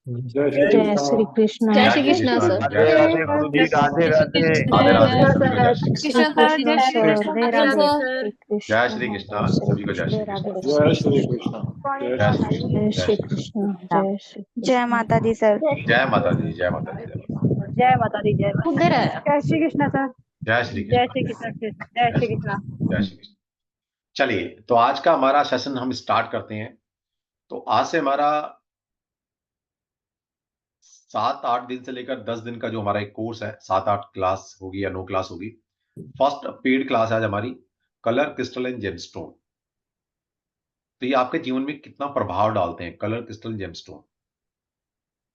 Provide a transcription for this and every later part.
जय श्री जय कृष्ण। श्री कृष्ण। जय जय श्री श्री कृष्णा कृष्ण। सर। राधे राधे गुरु जी, राधे राधे। राधे राधे सभी को जय श्री कृष्ण। कृष्ण सर, जय श्री कृष्ण। राधे कृष्ण राधे। सर। श्री जय कृष्ण। श्री जय कृष्ण, श्री सभी को जय कृष्ण। श्री कृष्ण। जय श्री कृष्ण। जय जय श्री श्री कृष्ण। कृष्ण। जय जय श्री श्री कृष्ण। कृष्ण। जय श्री जय कृष्ण। माता दी सर। जय माता दी, जय माता दी, जय माता दी। जय माता दी। जय खुद दे रहा है। जय श्री कृष्ण सर। जय श्री जय कृष्ण। श्री कृष्ण। जय जय श्री श्री कृष्ण। कृष्ण। जय श्री कृष्ण। चलिए, तो आज का हमारा सेशन हम स्टार्ट करते हैं। तो आज से हमारा 7-8 दिन से लेकर 10 दिन का जो हमारा एक कोर्स है, 7-8 क्लास होगी या 9 क्लास होगी। फर्स्ट पेड क्लास है आज हमारी, कलर क्रिस्टल एंड जेमस्टोन। तो ये आपके जीवन में कितना प्रभाव डालते हैं कलर क्रिस्टल जेमस्टोन।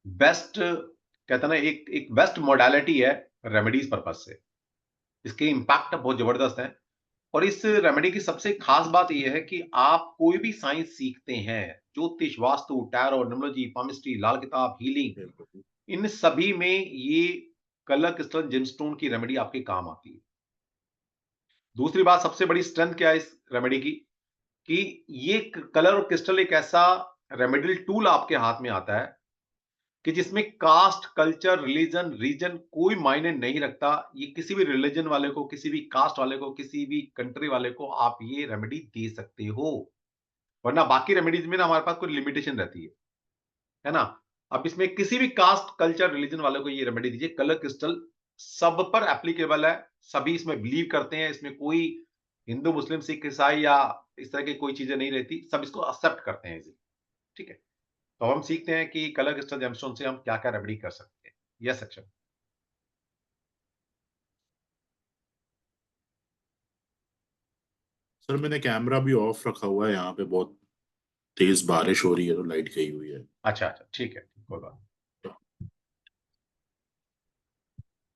बेस्ट कहते हैं ना, एक एक बेस्ट मोडालिटी है रेमेडीज पर्पज से। इसके इम्पैक्ट बहुत जबरदस्त है। और इस रेमेडी की सबसे खास बात यह है कि आप कोई भी साइंस सीखते हैं, ज्योतिष, वास्तु, टैरो, न्यूमरोलॉजी, पामिस्ट्री, लाल किताब, हीलिंग, इन सभी में ये कलर क्रिस्टल जेमस्टोन की रेमेडी आपके काम आती है। दूसरी बात, सबसे बड़ी स्ट्रेंथ क्या है इस रेमेडी की, कि ये कलर और क्रिस्टल एक ऐसा रेमेडियल टूल आपके हाथ में आता है कि जिसमें कास्ट, कल्चर, रिलीजन, रीजन कोई मायने नहीं रखता। ये किसी भी रिलीजन वाले को, किसी भी कास्ट वाले को, किसी भी कंट्री वाले को आप ये रेमेडी दे सकते हो। वरना बाकी रेमेडीज में ना हमारे पास कोई लिमिटेशन रहती है ना। अब इसमें किसी भी कास्ट, कल्चर, रिलीजन वाले को ये रेमेडी दीजिए। कलर क्रिस्टल सब पर एप्लीकेबल है। सभी इसमें बिलीव करते हैं। इसमें कोई हिंदू, मुस्लिम, सिख, ईसाई या इस तरह की कोई चीजें नहीं रहती। सब इसको एक्सेप्ट करते हैं इसे। ठीक है। तो हम सीखते हैं कि कलर क्रिस्टल जेमस्टोन से हम क्या क्या रेमेडी कर सकते हैं। Yes section. सर मैंने कैमरा भी ऑफ रखा हुआ है, यहाँ पे बहुत तेज बारिश हो रही है तो लाइट गई हुई है। अच्छा अच्छा, ठीक है, कोई बात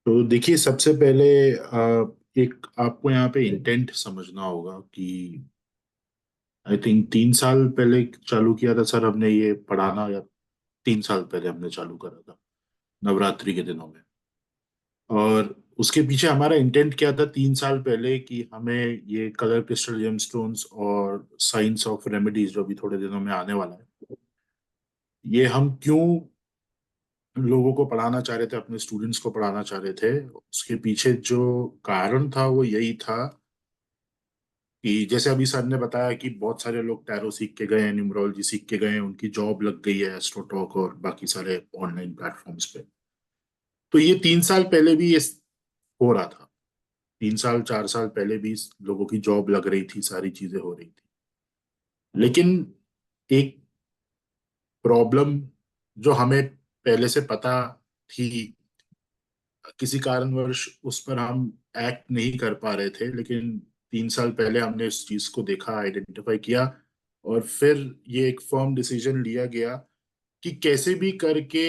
तो देखिए, सबसे पहले एक आपको यहाँ पे इंटेंट समझना होगा कि आई थिंक 3 साल पहले चालू किया था सर हमने ये पढ़ाना, या 3 साल पहले हमने चालू करा था नवरात्रि के दिनों में। और उसके पीछे हमारा इंटेंट क्या था 3 साल पहले, कि हमें ये कलर क्रिस्टल जेमस्टोन्स और साइंस ऑफ रेमेडीज जो अभी थोड़े दिनों में आने वाला है, ये हम क्यों लोगों को पढ़ाना चाह रहे थे, अपने स्टूडेंट्स को पढ़ाना चाह रहे थे। उसके पीछे जो कारण था वो यही था कि जैसे अभी सर ने बताया कि बहुत सारे लोग टैरो सीख के गए हैं, न्यूमरोलॉजी सीख के गए हैं, उनकी जॉब लग गई है एस्ट्रोटॉक और बाकी सारे ऑनलाइन प्लेटफॉर्म्स पे। तो ये 3 साल पहले भी ये हो रहा था। 3 साल 4 साल पहले भी लोगों की जॉब लग रही थी, सारी चीजें हो रही थी। लेकिन एक प्रॉब्लम जो हमें पहले से पता थी, किसी कारणवश उस पर हम एक्ट नहीं कर पा रहे थे, लेकिन 3 साल पहले हमने इस चीज को देखा, आइडेंटिफाई किया, और फिर ये एक फर्म डिसीजन लिया गया कि कैसे भी करके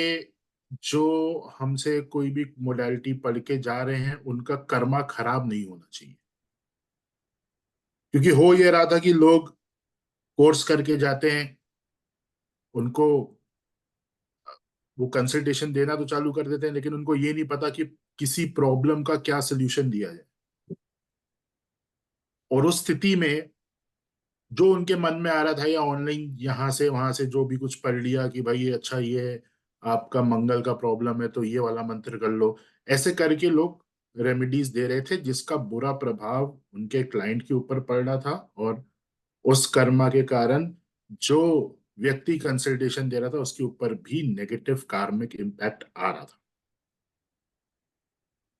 जो हमसे कोई भी मोडालिटी पढ़ के जा रहे हैं उनका कर्मा खराब नहीं होना चाहिए। क्योंकि हो ये रहा था कि लोग कोर्स करके जाते हैं, उनको वो कंसल्टेशन देना तो चालू कर देते हैं, लेकिन उनको ये नहीं पता कि किसी प्रॉब्लम का क्या सोल्यूशन दिया जाए। और उस स्थिति में जो उनके मन में आ रहा था, या ऑनलाइन यहाँ से वहां से जो भी कुछ पढ़ लिया कि भाई ये अच्छा, ये है आपका मंगल का प्रॉब्लम है तो ये वाला मंत्र कर लो, ऐसे करके लोग रेमेडीज दे रहे थे, जिसका बुरा प्रभाव उनके क्लाइंट के ऊपर पड़ रहा था। और उस कर्मा के कारण जो व्यक्ति कंसल्टेशन दे रहा था उसके ऊपर भी नेगेटिव कार्मिक इम्पैक्ट आ रहा था।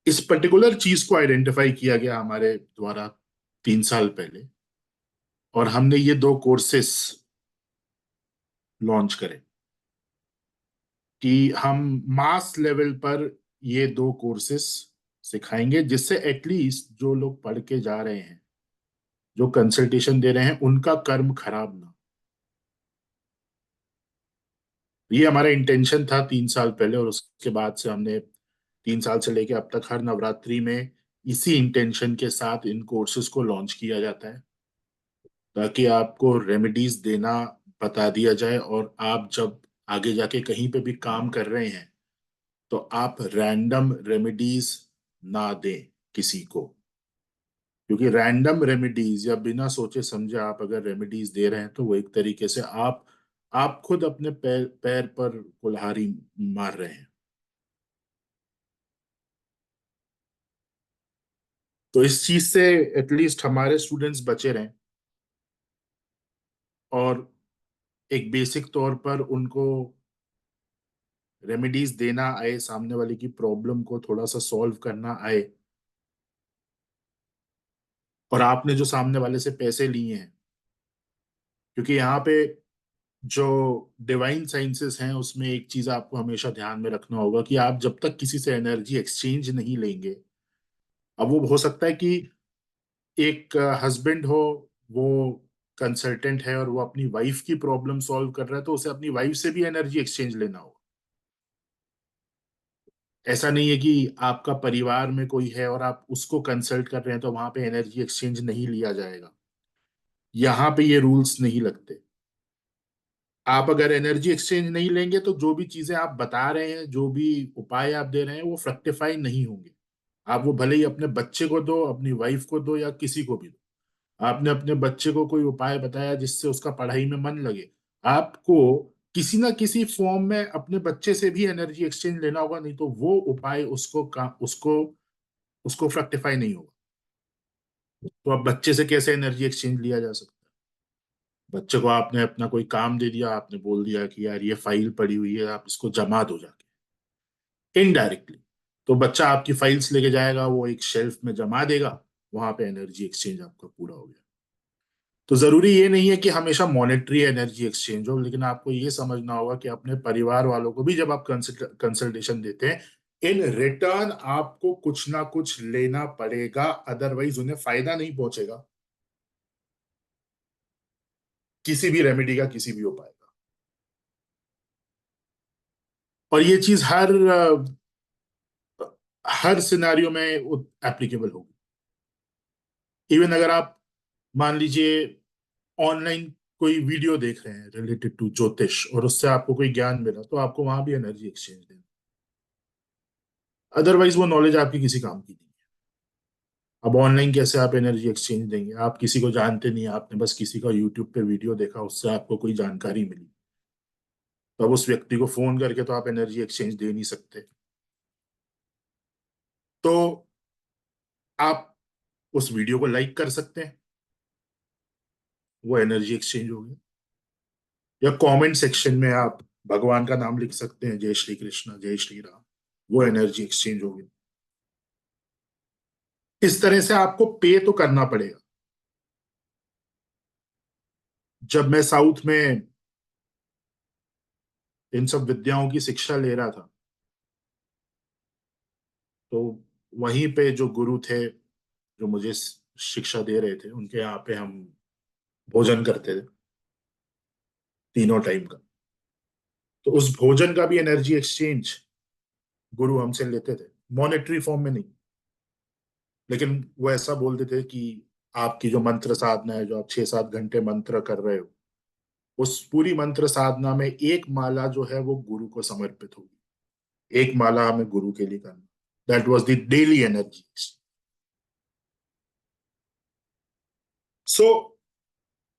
इस पर्टिकुलर चीज को आइडेंटिफाई किया गया हमारे द्वारा 3 साल पहले, और हमने ये 2 कोर्सेस लॉन्च करे कि हम मास लेवल पर ये 2 कोर्सेस सिखाएंगे, जिससे एटलीस्ट जो लोग पढ़ के जा रहे हैं, जो कंसल्टेशन दे रहे हैं, उनका कर्म खराब ना। ये हमारा इंटेंशन था 3 साल पहले, और उसके बाद से हमने 3 साल से लेके अब तक हर नवरात्रि में इसी इंटेंशन के साथ इन कोर्सेज को लॉन्च किया जाता है, ताकि आपको रेमेडीज देना बता दिया जाए, और आप जब आगे जाके कहीं पे भी काम कर रहे हैं तो आप रैंडम रेमेडीज ना दें किसी को। क्योंकि रैंडम रेमेडीज या बिना सोचे समझे आप अगर रेमेडीज दे रहे हैं तो वो एक तरीके से आप आप खुद अपने पैर पैर पर कुल्हाड़ी मार रहे हैं। तो इस चीज से एटलीस्ट हमारे स्टूडेंट्स बचे रहें, और एक बेसिक तौर पर उनको रेमेडीज देना आए, सामने वाले की प्रॉब्लम को थोड़ा सा सॉल्व करना आए। और आपने जो सामने वाले से पैसे लिए हैं, क्योंकि यहाँ पे जो डिवाइन साइंसेस हैं उसमें एक चीज आपको हमेशा ध्यान में रखना होगा कि आप जब तक किसी से एनर्जी एक्सचेंज नहीं लेंगे, अब वो हो सकता है कि एक हस्बैंड हो, वो कंसल्टेंट है और वो अपनी वाइफ की प्रॉब्लम सॉल्व कर रहा है, तो उसे अपनी वाइफ से भी एनर्जी एक्सचेंज लेना होगा। ऐसा नहीं है कि आपका परिवार में कोई है और आप उसको कंसल्ट कर रहे हैं तो वहां पे एनर्जी एक्सचेंज नहीं लिया जाएगा। यहाँ पे ये रूल्स नहीं लगते। आप अगर एनर्जी एक्सचेंज नहीं लेंगे तो जो भी चीजें आप बता रहे हैं, जो भी उपाय आप दे रहे हैं, वो फ्रक्टिफाई नहीं होंगे। आप वो भले ही अपने बच्चे को दो, अपनी वाइफ को दो, या किसी को भी दो। आपने अपने बच्चे को कोई उपाय बताया जिससे उसका पढ़ाई में मन लगे, आपको किसी ना किसी फॉर्म में अपने बच्चे से भी एनर्जी एक्सचेंज लेना होगा, नहीं तो वो उपाय उसको उसको फ्रक्टिफाई नहीं होगा। तो अब बच्चे से कैसे एनर्जी एक्सचेंज लिया जा सकता है? बच्चे को आपने अपना कोई काम दे दिया, आपने बोल दिया कि यार ये फाइल पड़ी हुई है, आप इसको जमा दो जाके, इनडायरेक्टली। तो बच्चा आपकी फाइल्स लेके जाएगा, वो एक शेल्फ में जमा देगा, वहां पे एनर्जी एक्सचेंज आपका पूरा हो गया। तो जरूरी ये नहीं है कि हमेशा मॉनेटरी एनर्जी एक्सचेंज हो, लेकिन आपको ये समझना होगा कि अपने परिवार वालों को भी जब आप कंसल्टेशन देते हैं, इन रिटर्न आपको कुछ ना कुछ लेना पड़ेगा, अदरवाइज उन्हें फायदा नहीं पहुंचेगा किसी भी रेमेडी का, किसी भी उपाय का। और ये चीज हर सिनारियो में एप्लीकेबल होगी। इवन अगर आप मान लीजिए ऑनलाइन कोई वीडियो देख रहे हैं रिलेटेड टू ज्योतिष, और उससे आपको कोई ज्ञान मिला, तो आपको वहां भी एनर्जी एक्सचेंज देना। अदरवाइज वो नॉलेज आपकी किसी काम की नहीं है। अब ऑनलाइन कैसे आप एनर्जी एक्सचेंज देंगे? आप किसी को जानते नहीं, आपने बस किसी का यूट्यूब पे वीडियो देखा, उससे आपको कोई जानकारी मिली, तो अब उस व्यक्ति को फोन करके तो आप एनर्जी एक्सचेंज दे नहीं सकते। तो आप उस वीडियो को लाइक कर सकते हैं, वो एनर्जी एक्सचेंज हो गया। या कमेंट सेक्शन में आप भगवान का नाम लिख सकते हैं, जय श्री कृष्ण, जय श्री राम, वो एनर्जी एक्सचेंज हो गया। इस तरह से आपको पे तो करना पड़ेगा। जब मैं साउथ में इन सब विद्याओं की शिक्षा ले रहा था, तो वहीं पे जो गुरु थे जो मुझे शिक्षा दे रहे थे, उनके यहाँ पे हम भोजन करते थे 3 टाइम का। तो उस भोजन का भी एनर्जी एक्सचेंज गुरु हमसे लेते थे, मॉनेटरी फॉर्म में नहीं। लेकिन वो ऐसा बोलते थे कि आपकी जो मंत्र साधना है, जो आप 6-7 घंटे मंत्र कर रहे हो, उस पूरी मंत्र साधना में एक माला जो है वो गुरु को समर्पित होगी। एक माला हमें गुरु के लिए करना। That was the daily energy. So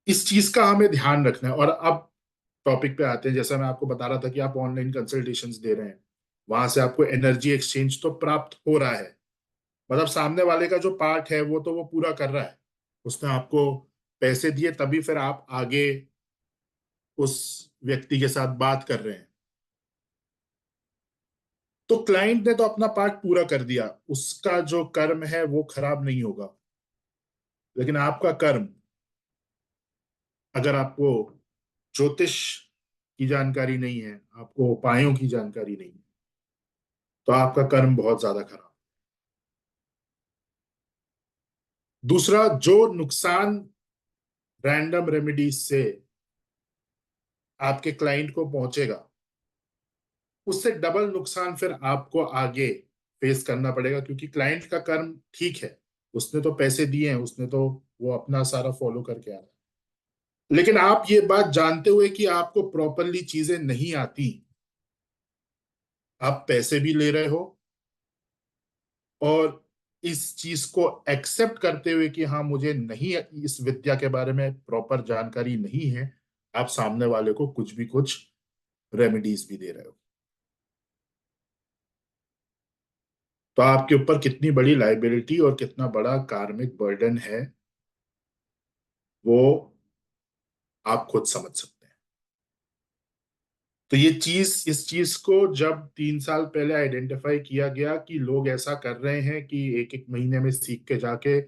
इस चीज का हमें ध्यान रखना है। और अब टॉपिक पे आते हैं, जैसा मैं आपको बता रहा था कि आप ऑनलाइन कंसल्टेशंस दे रहे हैं, वहां से आपको एनर्जी एक्सचेंज तो प्राप्त हो रहा है, मतलब सामने वाले का जो पार्ट है वो तो वो पूरा कर रहा है, उसने आपको पैसे दिए तभी फिर आप आगे उस व्यक्ति के साथ बात कर रहे हैं। तो क्लाइंट ने तो अपना पार्ट पूरा कर दिया, उसका जो कर्म है वो खराब नहीं होगा। लेकिन आपका कर्म, अगर आपको ज्योतिष की जानकारी नहीं है, आपको उपायों की जानकारी नहीं है, तो आपका कर्म बहुत ज्यादा खराब। दूसरा, जो नुकसान रैंडम रेमेडीज से आपके क्लाइंट को पहुंचेगा, उससे डबल नुकसान फिर आपको आगे फेस करना पड़ेगा, क्योंकि क्लाइंट का कर्म ठीक है, उसने तो पैसे दिए हैं, उसने तो वो अपना सारा फॉलो करके आ रहा है। लेकिन आप ये बात जानते हुए कि आपको प्रॉपरली चीजें नहीं आती, आप पैसे भी ले रहे हो, और इस चीज को एक्सेप्ट करते हुए कि हाँ मुझे नहीं, इस विद्या के बारे में प्रॉपर जानकारी नहीं है, आप सामने वाले को कुछ रेमेडीज भी दे रहे हो। तो आपके ऊपर कितनी बड़ी लाइबिलिटी और कितना बड़ा कार्मिक बर्डन है वो आप खुद समझ सकते हैं। तो इस चीज को जब 3 साल पहले आइडेंटिफाई किया गया कि लोग ऐसा कर रहे हैं कि एक एक महीने में सीख के जाके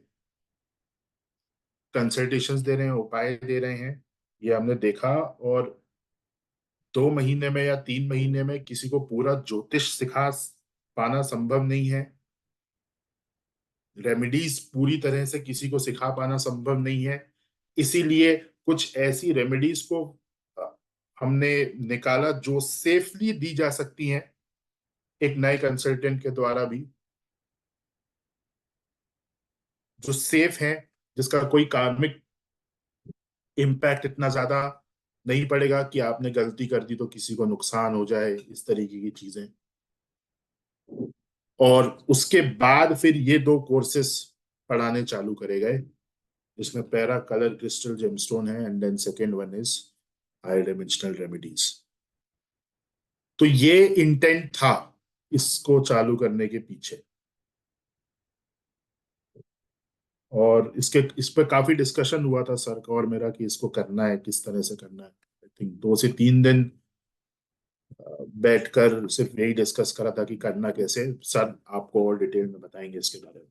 कंसल्टेशंस दे रहे हैं, उपाय दे रहे हैं, ये हमने देखा। और 2 महीने में या 3 महीने में किसी को पूरा ज्योतिष सिखा पाना संभव नहीं है। रेमेडीज पूरी तरह से किसी को सिखा पाना संभव नहीं है। इसीलिए कुछ ऐसी रेमेडीज को हमने निकाला जो सेफली दी जा सकती हैं एक नए कंसल्टेंट के द्वारा भी, जो सेफ है, जिसका कोई कार्मिक इम्पैक्ट इतना ज्यादा नहीं पड़ेगा कि आपने गलती कर दी तो किसी को नुकसान हो जाए, इस तरीके की चीजें। और उसके बाद फिर ये 2 कोर्सेस पढ़ाने चालू करे गए, जिसमें पहला कलर क्रिस्टल जेमस्टोन है and then second one is high dimensional remedies. तो ये इंटेंट था इसको चालू करने के पीछे। और इस पर काफी डिस्कशन हुआ था सर का और मेरा कि इसको करना है, किस तरह से करना है। आई थिंक 2 से 3 दिन बैठकर सिर्फ यही डिस्कस करा था कि करना कैसे। सर आपको और डिटेल में बताएंगे इसके बारे में।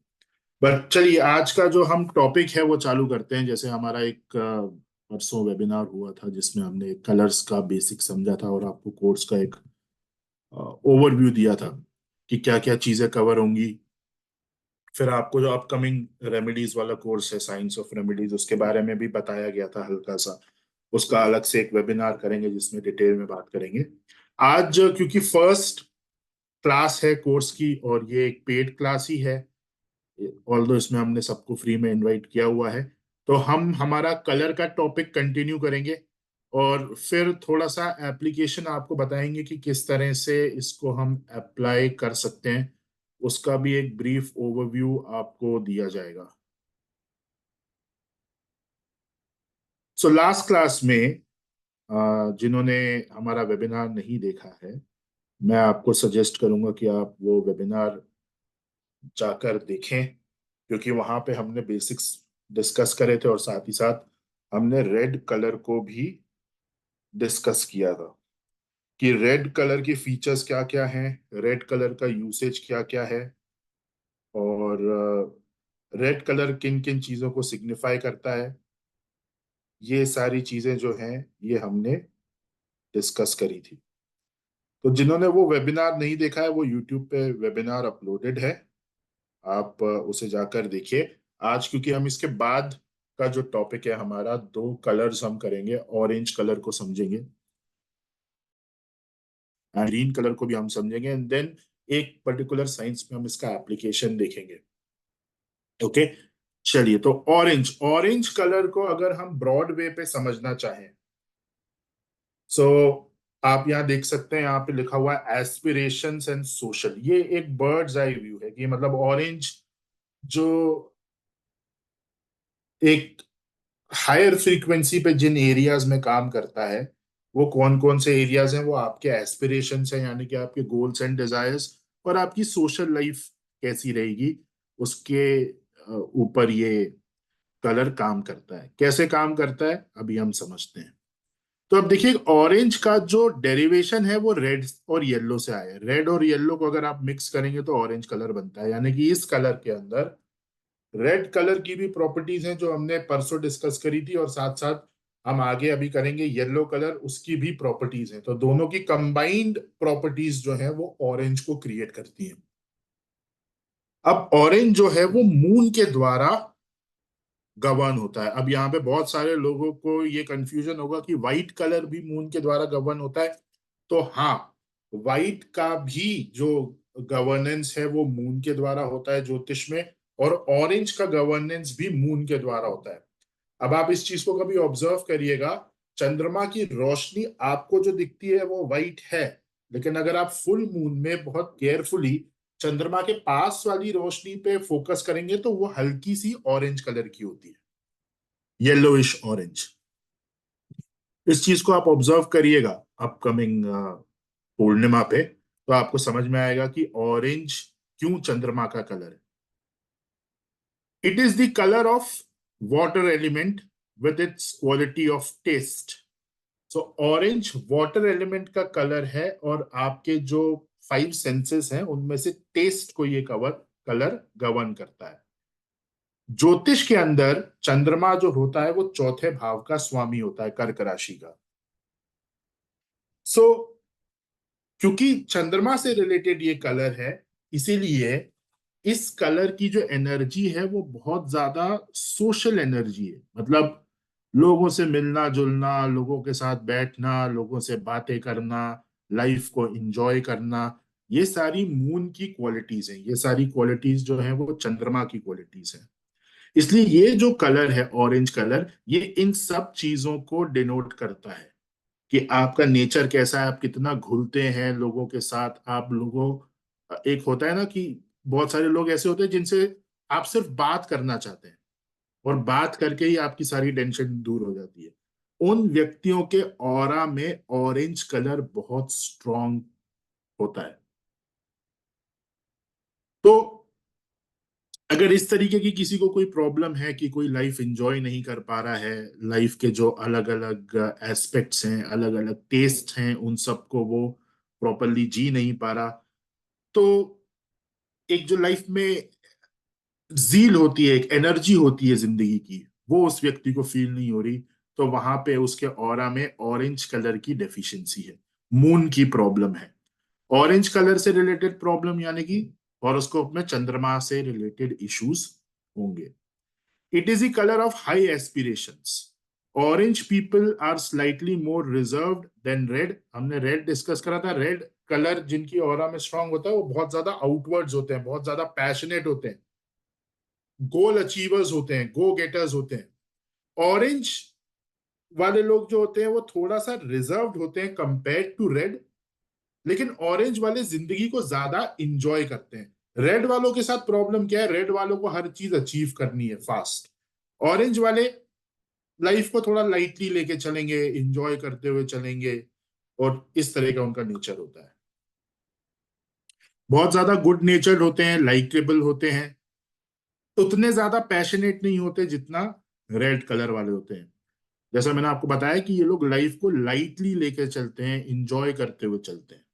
बट चलिए आज का जो हम टॉपिक है वो चालू करते हैं। जैसे हमारा एक परसों वेबिनार हुआ था जिसमें हमने कलर्स का बेसिक समझा था और आपको कोर्स का एक ओवरव्यू दिया था कि क्या क्या चीजें कवर होंगी। फिर आपको जो अपकमिंग रेमेडीज वाला कोर्स है, साइंस ऑफ रेमेडीज, उसके बारे में भी बताया गया था हल्का सा। उसका अलग से एक वेबिनार करेंगे जिसमें डिटेल में बात करेंगे। आज क्योंकि फर्स्ट क्लास है कोर्स की और ये एक पेड क्लास ही है, ऑल्दो इसमें हमने सबको फ्री में इनवाइट किया हुआ है, तो हम हमारा कलर का टॉपिक कंटिन्यू करेंगे और फिर थोड़ा सा एप्लीकेशन आपको बताएंगे कि किस तरह से इसको हम अप्लाई कर सकते हैं। उसका भी एक ब्रीफ ओवरव्यू आपको दिया जाएगा। सो लास्ट क्लास में जिन्होंने हमारा वेबिनार नहीं देखा है, मैं आपको सजेस्ट करूंगा कि आप वो वेबिनार जाकर देखें, क्योंकि वहां पे हमने बेसिक्स डिस्कस करे थे और साथ ही साथ हमने रेड कलर को भी डिस्कस किया था कि रेड कलर की फीचर्स क्या क्या हैं, रेड कलर का यूसेज क्या क्या है, और रेड कलर किन किन चीजों को सिग्निफाई करता है। ये सारी चीजें जो हैं ये हमने डिस्कस करी थी। तो जिन्होंने वो वेबिनार नहीं देखा है, वो यूट्यूब पे वेबिनार अपलोडेड है, आप उसे जाकर देखिए। आज क्योंकि हम इसके बाद का जो टॉपिक है हमारा, 2 कलर्स हम करेंगे, ऑरेंज कलर को समझेंगे, ग्रीन कलर को भी हम समझेंगे, एंड देन एक पर्टिकुलर साइंस में हम इसका एप्लीकेशन देखेंगे। ओके चलिए, तो ऑरेंज ऑरेंज कलर को अगर हम ब्रॉड वे पे समझना चाहें, सो आप यहाँ देख सकते हैं, यहाँ पे लिखा हुआ है एस्पिरेशंस एंड सोशल। ये एक बर्ड्स आई व्यू है कि मतलब ऑरेंज जो एक हायर फ्रीक्वेंसी पे जिन एरियाज में काम करता है, वो कौन कौन से एरियाज हैं, वो आपके एस्पिरेशंस हैं, यानी कि आपके गोल्स एंड डिजायर्स, और आपकी सोशल लाइफ कैसी रहेगी उसके ऊपर ये कलर काम करता है। कैसे काम करता है अभी हम समझते हैं। तो अब देखिए, ऑरेंज का जो डेरिवेशन है वो रेड और येलो से आया है। रेड और येलो को अगर आप मिक्स करेंगे तो ऑरेंज कलर बनता है, यानी कि इस कलर के अंदर रेड कलर की भी प्रॉपर्टीज हैं जो हमने परसों डिस्कस करी थी, और साथ साथ हम आगे अभी करेंगे येलो कलर, उसकी भी प्रॉपर्टीज हैं। तो दोनों की कंबाइंड प्रॉपर्टीज जो है वो ऑरेंज को क्रिएट करती हैं। अब ऑरेंज जो है वो मून के द्वारा गवर्न होता है। अब यहाँ पे बहुत सारे लोगों को ये कंफ्यूजन होगा कि व्हाइट कलर भी मून के द्वारा गवर्न होता है। तो हाँ, व्हाइट का भी जो गवर्नेंस है वो मून के द्वारा होता है ज्योतिष में, और ऑरेंज का गवर्नेंस भी मून के द्वारा होता है। अब आप इस चीज को कभी ऑब्जर्व करिएगा, चंद्रमा की रोशनी आपको जो दिखती है वो व्हाइट है, लेकिन अगर आप फुल मून में बहुत केयरफुली चंद्रमा के पास वाली रोशनी पे फोकस करेंगे तो वो हल्की सी ऑरेंज कलर की होती है, येलोइश ऑरेंज। इस चीज को आप ऑब्जर्व करिएगा अपकमिंग पूर्णिमा पे, तो आपको समझ में आएगा कि ऑरेंज क्यों चंद्रमा का कलर है। It is the colour of water element with its quality of taste. So orange water element का कलर है, और आपके जो 5 सेंसेस हैं उनमें से टेस्ट को ये कलर गवर्न करता है। ज्योतिष के अंदर चंद्रमा जो होता है वो चौथे भाव का स्वामी होता है, कर्क राशि का। सो क्योंकि चंद्रमा से रिलेटेड ये कलर है, इसीलिए इस कलर की जो एनर्जी है वो बहुत ज्यादा सोशल एनर्जी है। मतलब लोगों से मिलना जुलना, लोगों के साथ बैठना, लोगों से बातें करना, लाइफ को एंजॉय करना, ये सारी मून की क्वालिटीज हैं। ये सारी क्वालिटीज जो है वो चंद्रमा की क्वालिटीज हैं। इसलिए ये जो कलर है ऑरेंज कलर, ये इन सब चीजों को डिनोट करता है कि आपका नेचर कैसा है, आप कितना घुलते हैं लोगों के साथ। आप लोगों, एक होता है ना कि बहुत सारे लोग ऐसे होते हैं जिनसे आप सिर्फ बात करना चाहते हैं, और बात करके ही आपकी सारी टेंशन दूर हो जाती है। उन व्यक्तियों के ऑरा में ऑरेंज कलर बहुत स्ट्रांग होता है। तो अगर इस तरीके की किसी को कोई प्रॉब्लम है कि कोई लाइफ एंजॉय नहीं कर पा रहा है, लाइफ के जो अलग अलग एस्पेक्ट्स हैं, अलग अलग टेस्ट हैं, उन सबको वो प्रॉपरली जी नहीं पा रहा, तो एक जो लाइफ में जील होती है, एक एनर्जी होती है जिंदगी की, वो उस व्यक्ति को फील नहीं हो रही, तो वहां पे उसके ऑरा में ऑरेंज कलर की डेफिशिएंसी है, मून की प्रॉब्लम है। ऑरेंज कलर से रिलेटेड प्रॉब्लम यानी कि हॉरोस्कोप में चंद्रमा से रिलेटेड इश्यूज होंगे। It is the colour of high aspirations. Orange people are slightly more reserved than red. हमने रेड डिस्कस करा था। रेड कलर जिनकी ऑरा में स्ट्रांग होता है वो बहुत ज्यादा आउटवर्ड्स होते हैं, बहुत ज्यादा पैशनेट होते हैं, गोल अचीवर्स होते हैं, गो गेटर्स होते हैं। ऑरेंज वाले लोग जो होते हैं वो थोड़ा सा रिजर्व्ड होते हैं कंपेयर टू रेड, लेकिन ऑरेंज वाले जिंदगी को ज्यादा इंजॉय करते हैं। रेड वालों के साथ प्रॉब्लम क्या है? रेड वालों को हर चीज अचीव करनी है फास्ट। ऑरेंज वाले लाइफ को थोड़ा लाइटली लेके चलेंगे, इंजॉय करते हुए चलेंगे, और इस तरह का उनका नेचर होता है। बहुत ज्यादा गुड नेचर्ड होते हैं, लाइकेबल होते हैं, उतने ज्यादा पैशनेट नहीं होते जितना रेड कलर वाले होते हैं। जैसा मैंने आपको बताया कि ये लोग लाइफ को लाइटली लेके चलते हैं, इंजॉय करते हुए चलते हैं।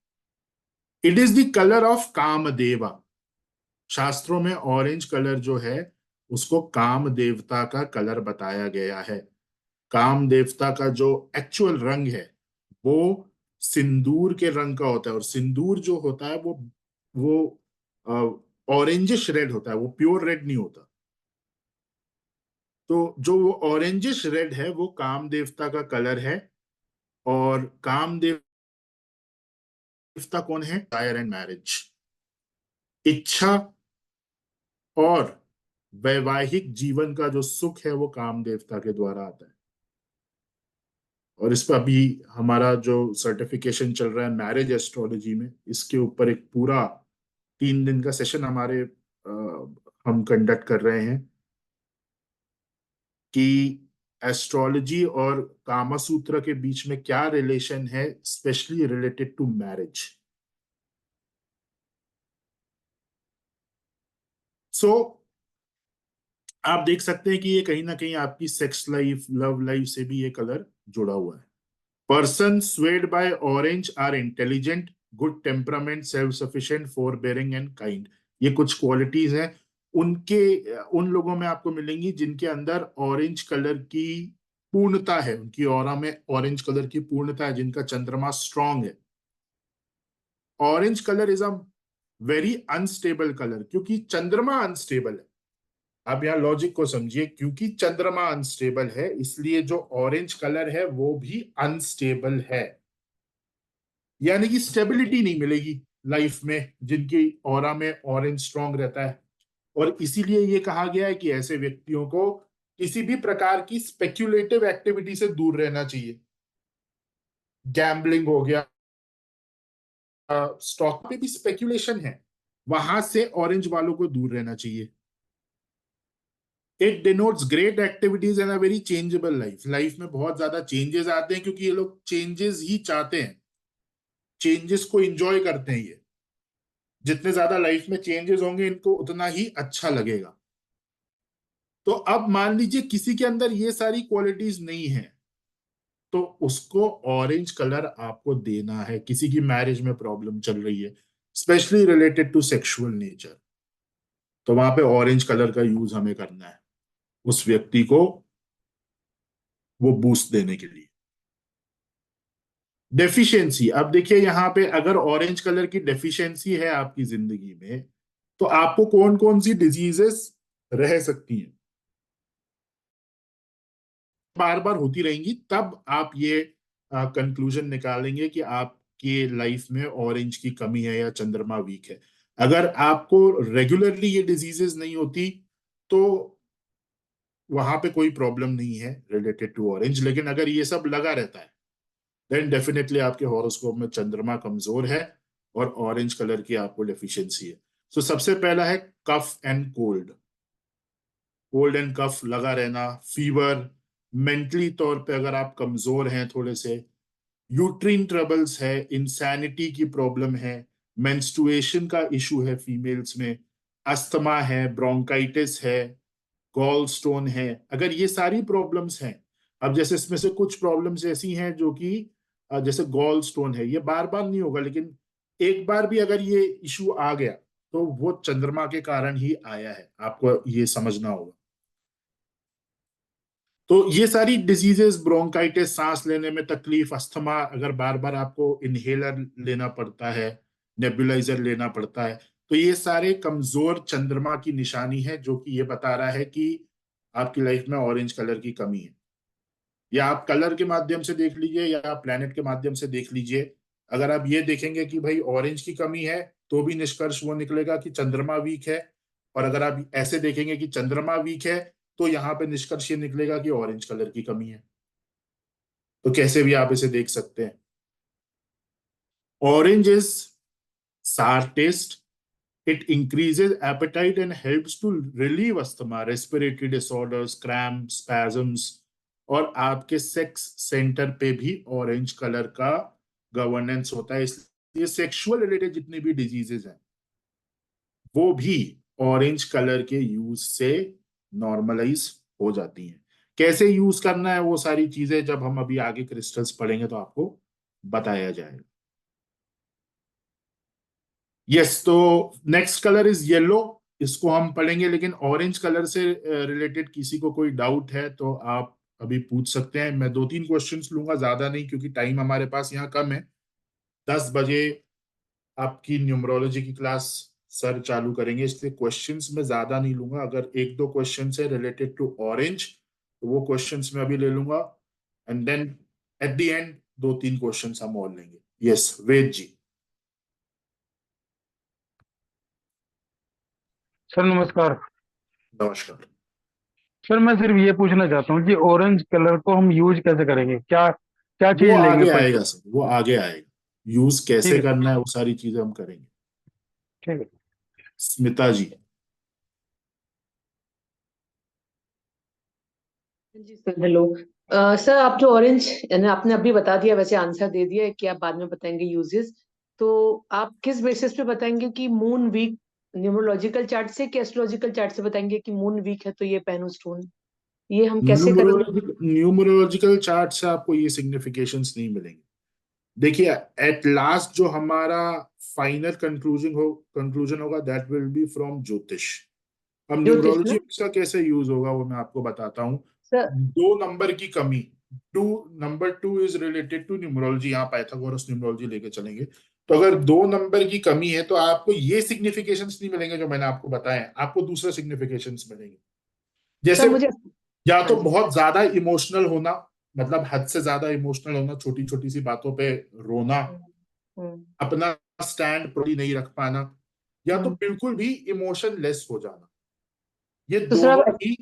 It is the colour of Kamadeva. शास्त्रों में ऑरेंज कलर जो है उसको काम देवता का कलर बताया गया है। काम देवता का जो एक्चुअल रंग है वो सिंदूर के रंग का होता है, और सिंदूर जो होता है वो ऑरेंजिश रेड होता है, वो प्योर रेड नहीं होता। तो जो वो ऑरेंजिश रेड है वो काम देवता का कलर है। और काम देवता कौन है? फायर एंड मैरिज, इच्छा और वैवाहिक जीवन का जो सुख है वो काम देवता के द्वारा आता है। और इस पर अभी हमारा जो सर्टिफिकेशन चल रहा है मैरिज एस्ट्रोलॉजी में, इसके ऊपर एक पूरा 3 दिन का सेशन हम कंडक्ट कर रहे हैं कि एस्ट्रोलॉजी और कामसूत्र के बीच में क्या रिलेशन है, स्पेशली रिलेटेड टू मैरिज। सो आप देख सकते हैं कि ये कहीं ना कहीं आपकी सेक्स लाइफ, लव लाइफ से भी ये कलर जुड़ा हुआ है। Person swayed by orange are intelligent, good temperament, self sufficient, forbearing and kind. ये कुछ क्वालिटीज हैं उन लोगों में आपको मिलेंगी जिनके अंदर ऑरेंज कलर की पूर्णता है, उनकी ऑरा में ऑरेंज कलर की पूर्णता है, जिनका चंद्रमा स्ट्रांग है। Orange colour is a very unstable colour, क्योंकि चंद्रमा अनस्टेबल है। आप यहाँ लॉजिक को समझिए, क्योंकि चंद्रमा अनस्टेबल है इसलिए जो ऑरेंज कलर है वो भी अनस्टेबल है। यानी कि स्टेबिलिटी नहीं मिलेगी लाइफ में जिनकी ऑरा में ऑरेंज स्ट्रांग रहता है। और इसीलिए ये कहा गया है कि ऐसे व्यक्तियों को किसी भी प्रकार की स्पेक्युलेटिव एक्टिविटी से दूर रहना चाहिए। गैम्बलिंग हो गया, स्टॉक पे भी स्पेक्युलेशन है, वहां से ऑरेंज वालों को दूर रहना चाहिए। It denotes great activities and a very changeable life. Life में बहुत ज्यादा चेंजेस आते हैं क्योंकि ये लोग चेंजेस ही चाहते हैं, चेंजेस को एंजॉय करते हैं। ये जितने ज्यादा लाइफ में चेंजेस होंगे इनको उतना ही अच्छा लगेगा। तो अब मान लीजिए किसी के अंदर ये सारी क्वालिटीज नहीं है, तो उसको ऑरेंज कलर आपको देना है। किसी की मैरिज में प्रॉब्लम चल रही है, specially related to sexual nature, तो वहां पे ऑरेंज कलर का यूज हमें करना है उस व्यक्ति को वो बूस्ट देने के लिए। डेफिशिएंसी, अब देखिए यहां पे अगर ऑरेंज कलर की डेफिशिएंसी है आपकी जिंदगी में, तो आपको कौन कौन सी डिजीजेस रह सकती हैं, बार बार होती रहेंगी, तब आप ये कंक्लूजन निकालेंगे कि आपके लाइफ में ऑरेंज की कमी है या चंद्रमा वीक है। अगर आपको रेगुलरली ये डिजीजेस नहीं होती तो वहां पे कोई प्रॉब्लम नहीं है रिलेटेड टू ऑरेंज। लेकिन अगर ये सब लगा रहता है देन डेफिनेटली आपके हॉरोस्कोप में चंद्रमा कमजोर है और ऑरेंज कलर की आपको डेफिशिएंसी है। तो सबसे पहला है cough and cold. Cold and cough लगा रहना, फीवर, मेंटली तौर पे अगर आप कमजोर हैं थोड़े से, यूट्रीन ट्रबल्स है, इंसैनिटी की प्रॉब्लम है, मेंस्ट्रुएशन का इशू है फीमेल्स में, अस्थमा है, ब्रोंकाइटिस है, गॉल स्टोन है, अगर ये सारी प्रॉब्लम्स हैं। अब जैसे इसमें से कुछ प्रॉब्लम्स ऐसी हैं जो कि जैसे गॉल स्टोन है, ये बार बार नहीं होगा, लेकिन एक बार भी अगर ये इशू आ गया तो वो चंद्रमा के कारण ही आया है, आपको ये समझना होगा। तो ये सारी डिजीजेस, ब्रोंकाइटिस, सांस लेने में तकलीफ, अस्थमा, अगर बार बार आपको इनहेलर लेना पड़ता है, नेबुलाइजर लेना पड़ता है, तो ये सारे कमजोर चंद्रमा की निशानी है जो कि ये बता रहा है कि आपकी लाइफ में ऑरेंज कलर की कमी है। या आप कलर के माध्यम से देख लीजिए या आप प्लेनेट के माध्यम से देख लीजिए। अगर आप ये देखेंगे कि भाई ऑरेंज की कमी है तो भी निष्कर्ष वो निकलेगा कि चंद्रमा वीक है, और अगर आप ऐसे देखेंगे कि चंद्रमा वीक है तो यहाँ पे निष्कर्ष ये निकलेगा कि ऑरेंज कलर की कमी है। तो कैसे भी आप इसे देख सकते हैं। Orange is sour taste. It increases appetite and helps to relieve asthma, respiratory disorders, cramps, spasms, और आपके सेक्स सेंटर पे भी ऑरेंज कलर का गवर्नेंस होता है। इसलिए सेक्सुअल रिलेटेड जितनी भी डिजीजेस हैं वो भी ऑरेंज कलर के यूज से नॉर्मलाइज हो जाती हैं। कैसे यूज करना है वो सारी चीजें जब हम अभी आगे क्रिस्टल्स पढ़ेंगे तो आपको बताया जाएगा। यस, तो नेक्स्ट कलर इज येलो, इसको हम पढ़ेंगे, लेकिन ऑरेंज कलर से रिलेटेड किसी को कोई डाउट है तो आप अभी पूछ सकते हैं। मैं 2-3 क्वेश्चंस लूंगा, ज्यादा नहीं, क्योंकि टाइम हमारे पास यहाँ कम है। 10 बजे आपकी न्यूमरोलॉजी की क्लास सर चालू करेंगे, इसलिए क्वेश्चंस मैं ज्यादा नहीं लूंगा। अगर 1-2 क्वेश्चन है रिलेटेड टू ऑरेंज तो वो क्वेश्चंस मैं अभी ले लूंगा, and then at the end 2-3 questions हम और लेंगे। यस, वेद जी। सर नमस्कार। नमस्कार। सर मैं सिर्फ ये पूछना चाहता हूँ कि ऑरेंज कलर को हम यूज कैसे करेंगे, क्या क्या वो चीज लेंगे आगे पर? आएगा सर, वो आगे आएगा। यूज कैसे ठीक है, करना है वो सारी चीजें हम करेंगे। ठीक है। स्मिता जी। जी सर, हेलो। सर आप जो ऑरेंज यानी आपने अभी बता दिया, वैसे आंसर दे दिया है कि आप बाद में बताएंगे यूजेस, तो आप किस बेसिस पे बताएंगे कि मून वीक, न्यूमरोलॉजिकल चार्ट से कि एस्ट्रोलॉजिकल चार्ट से बताएंगे कि मून वीक है तो ये पहनो स्टोन, ये हम कैसे करेंगे? न्यूमरोलॉजिकल चार्ट से आपको ये सिग्निफिकेशंस नहीं मिलेंगे। देखिए एट लास्ट जो हमारा फाइनल कंक्लूजन होगा दैट विल बी फ्रॉम ज्योतिष। अब ज्योतिष न्यूमरोलॉजी ना का कैसे यूज होगा वो मैं आपको बताता हूँ। सर? 2 नंबर की कमी, number 2 is related to numerology, यहाँ पाइथागोरस न्यूमरोलॉजी लेके चलेंगे। तो अगर 2 नंबर की कमी है तो आपको ये सिग्निफिकेशंस नहीं मिलेंगे जो मैंने आपको बताए, आपको दूसरे सिग्निफिकेशंस मिलेंगे। जैसे सर मुझे, या हाँ तो जी, बहुत ज्यादा इमोशनल होना, मतलब हद से ज्यादा इमोशनल होना, छोटी छोटी सी बातों पे रोना, हम्म, अपना स्टैंड प्रॉपर्ली नहीं रख पाना, या तो हम्म। बिल्कुल भी इमोशन लेस हो जाना। ये तो सर दोनों अब, ही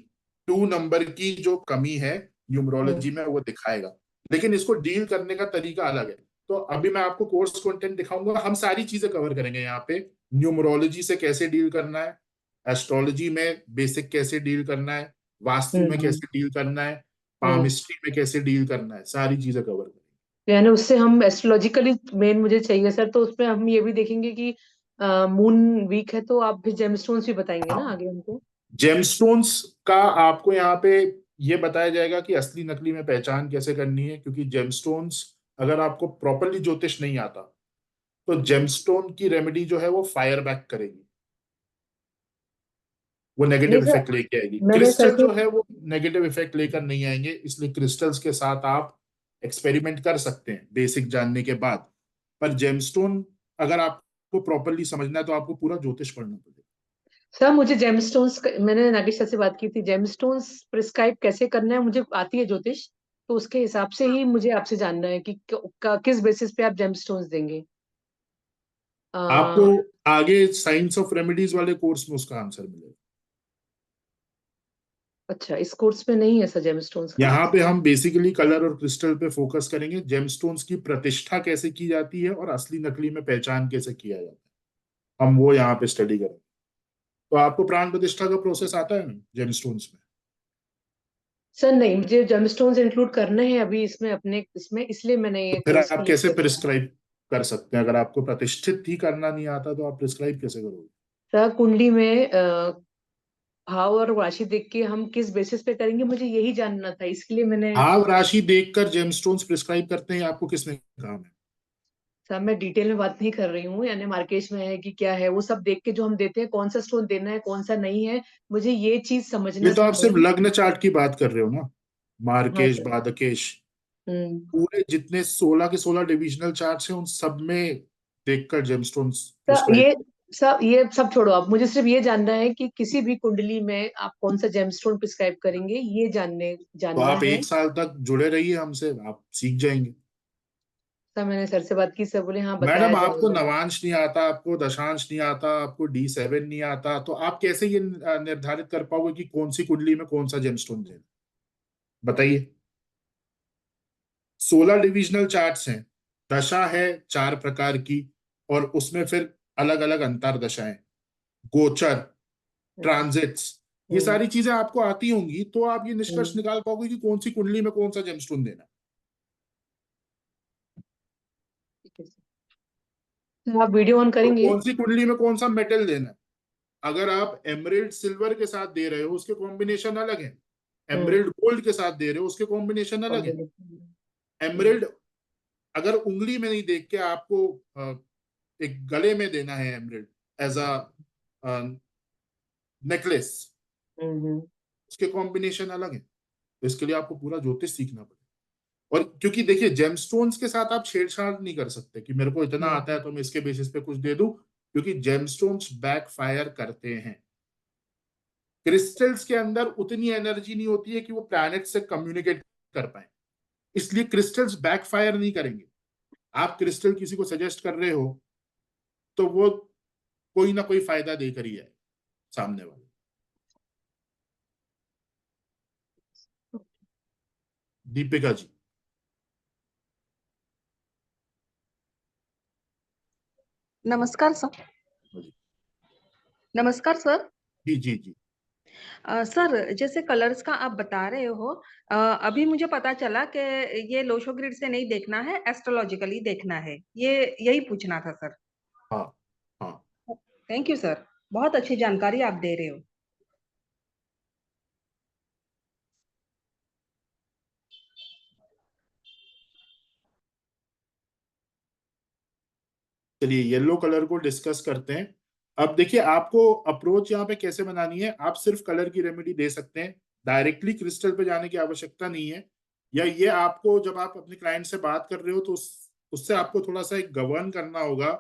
2 नंबर की जो कमी है न्यूमरोलॉजी में वो दिखाएगा, लेकिन इसको डील करने का तरीका अलग है। तो अभी मैं आपको कोर्स कंटेंट दिखाऊंगा, हम सारी चीजें कवर करेंगे यहाँ पे। न्यूमरोलॉजी से कैसे डील करना है, एस्ट्रोलॉजी में बेसिक कैसे डील करना है, वास्तु में हम्म कैसे डील करना है, हम्म पामिस्ट्री में कैसे डील करना है, सारी चीजें कवर करेंगे। यानी उससे हम एस्ट्रोलॉजिकली मेन मुझे चाहिए सर, तो उसमें हम ये भी देखेंगे कि मून वीक है तो आप भी जेमस्टोन्स भी बताएंगे ना हाँ, आगे हमको। जेमस्टोन्स का आपको यहाँ पे ये बताया जाएगा कि असली नकली में पहचान कैसे करनी है, क्योंकि जेमस्टोन्स अगर आपको प्रॉपरली ज्योतिष नहीं आता तो जेमस्टोन की रेमेडी जो है वो फायर बैक करेगी, वो नहीं नेगेटिव सर, इफेक्ट लेके आएगी। मैंने सर क्रिस्टल से जो है वो नेगेटिव इफेक्ट लेकर नहीं आएंगे, इसलिए क्रिस्टल्स के साथ आप एक्सपेरिमेंट कर सकते हैं बेसिक जानने के बाद। पर जेमस्टोन अगर आपको प्रॉपरली समझना है तो आपको पूरा ज्योतिष पढ़ना पड़ेगा। सर मुझे जेमस्टोन्स, मैंने नागेश सर से बात की थी, जेमस्टोन्स प्रिस्क्राइब कैसे करना है, मुझे आती है ज्योतिष, तो उसके हिसाब से ही मुझे आपसे जानना है कि किस बेसिस पे आप जेमस्टोन्स देंगे। आपको आ, आगे साइंस ऑफ रेमेडीज वाले कोर्स में उसका आंसर मिलेगा। अच्छा, इस कोर्स में नहीं है सर जेमस्टोन्स का? यहाँ पे हम बेसिकली कलर और क्रिस्टल पे फोकस करेंगे, जेमस्टोन्स की प्रतिष्ठा कैसे की जाती है और असली नकली में पहचान कैसे किया जाता है, हम वो यहाँ पे स्टडी करेंगे। तो आपको प्राण प्रतिष्ठा का प्रोसेस आता है ना जेमस्टोन्स में? सर नहीं, मुझे जेमस्टोन्स इंक्लूड करने हैं अभी इसमें, अपने इसमें, इसलिए मैंने तो ये फिर कोर्स आप क्लियर कैसे किया था। प्रिस्क्राइब कर सकते हैं? अगर आपको प्रतिष्ठित ही करना नहीं आता तो आप प्रिस्क्राइब कैसे करोगे? सर कुंडली में भाव और राशि देख के हम किस बेसिस पे करेंगे, मुझे यही जानना था, इसलिए मैंने। भाव राशि देखकर जेमस्टोन्स प्रिस्क्राइब करते हैं, आपको किसने कहा? है सर मैं डिटेल में बात नहीं कर रही हूँ, यानी मार्केट में है कि क्या है, वो सब देख के जो हम देते हैं, कौन सा स्टोन देना है कौन सा नहीं है, मुझे ये चीज ये समझना तो था आप सिर्फ मेन। लग्न चार्ट की बात कर रहे हो ना, हाँ मार्केश सर। बादकेश, हम्म। पूरे जितने 16 के 16 डिविजनल चार्ट्स हैं उन सब में देखकर जेमस्टोन्स सर प्रिस्क्राइब। ये सब छोड़ो, आप मुझे सिर्फ ये जानना है कि किसी भी कुंडली में आप कौन सा जेमस्टोन प्रिस्क्राइब करेंगे, ये तो जानना आप है। 1 साल तक जुड़े रहिए हमसे, आप सीख जाएंगे। सर मैंने सर से बात की, सर बोले हाँ बताया मैडम आपको जाएगा। नवांश नहीं आता, आपको दशांश नहीं आता, आपको D7 नहीं आता, तो आप कैसे ये निर्धारित कर पाओगे कि कौन सी कुंडली में कौन सा जेमस्टोन देना? बताइए। 16 डिविजनल चार्ट्स हैं, दशा है 4 प्रकार की, और उसमें फिर अलग अलग अंतर दशाएं, गोचर, हम्म ट्रांजिट्स, ये हम्म सारी चीजें आपको आती होंगी तो आप ये निष्कर्ष हम्म, निकाल पाओगे कि कौन सी कुंडली में कौन सा जेमस्टोन देना है। ठीक है सर। तो आप वीडियो ऑन और करेंगे? कौन सी कुंडली में कौन सा मेटल देना है। अगर आप एमरेल्ड सिल्वर के साथ दे रहे हो उसके कॉम्बिनेशन अलग है, हम्म एमरेल्ड गोल्ड के साथ दे रहे हो उसके कॉम्बिनेशन अलग है। हम्म एमरेल्ड अगर उंगली में नहीं देख के आपको एक गले में देना है एमरेल्ड एज अ नेकलेस, हम्म उसके कॉम्बिनेशन अलग है। तो इसके लिए आपको पूरा ज्योतिष सीखना पड़ेगा। और क्योंकि देखिए जेमस्टोन्स के साथ आप छेड़छाड़ नहीं कर सकते कि मेरे को इतना आता है तो मैं इसके बेसिस पे कुछ दे दूं, क्योंकि जेमस्टोन्स बैकफायर करते हैं। क्रिस्टल्स के अंदर उतनी एनर्जी नहीं होती है कि वो प्लैनेट से कम्युनिकेट कर पाए, इसलिए क्रिस्टल्स बैकफायर नहीं करेंगे। आप क्रिस्टल किसी को सजेस्ट कर रहे हो तो वो कोई ना कोई फायदा देकर ही है सामने वाले। दीपिका जी। नमस्कार सर। नमस्कार सर। जी जी जी। सर जैसे कलर्स का आप बता रहे हो, अभी मुझे पता चला कि ये लोशो ग्रिड से नहीं देखना है, एस्ट्रोलॉजिकली देखना है, ये यही पूछना था सर। हाँ हाँ। थैंक यू सर, बहुत अच्छी जानकारी आप दे रहे हो। चलिए येलो कलर को डिस्कस करते हैं। अब देखिए आपको अप्रोच यहाँ पे कैसे बनानी है। आप सिर्फ कलर की रेमेडी दे सकते हैं, डायरेक्टली क्रिस्टल पे जाने की आवश्यकता नहीं है। या ये आपको जब आप अपने क्लाइंट से बात कर रहे हो तो उससे आपको थोड़ा सा एक गवर्न करना होगा।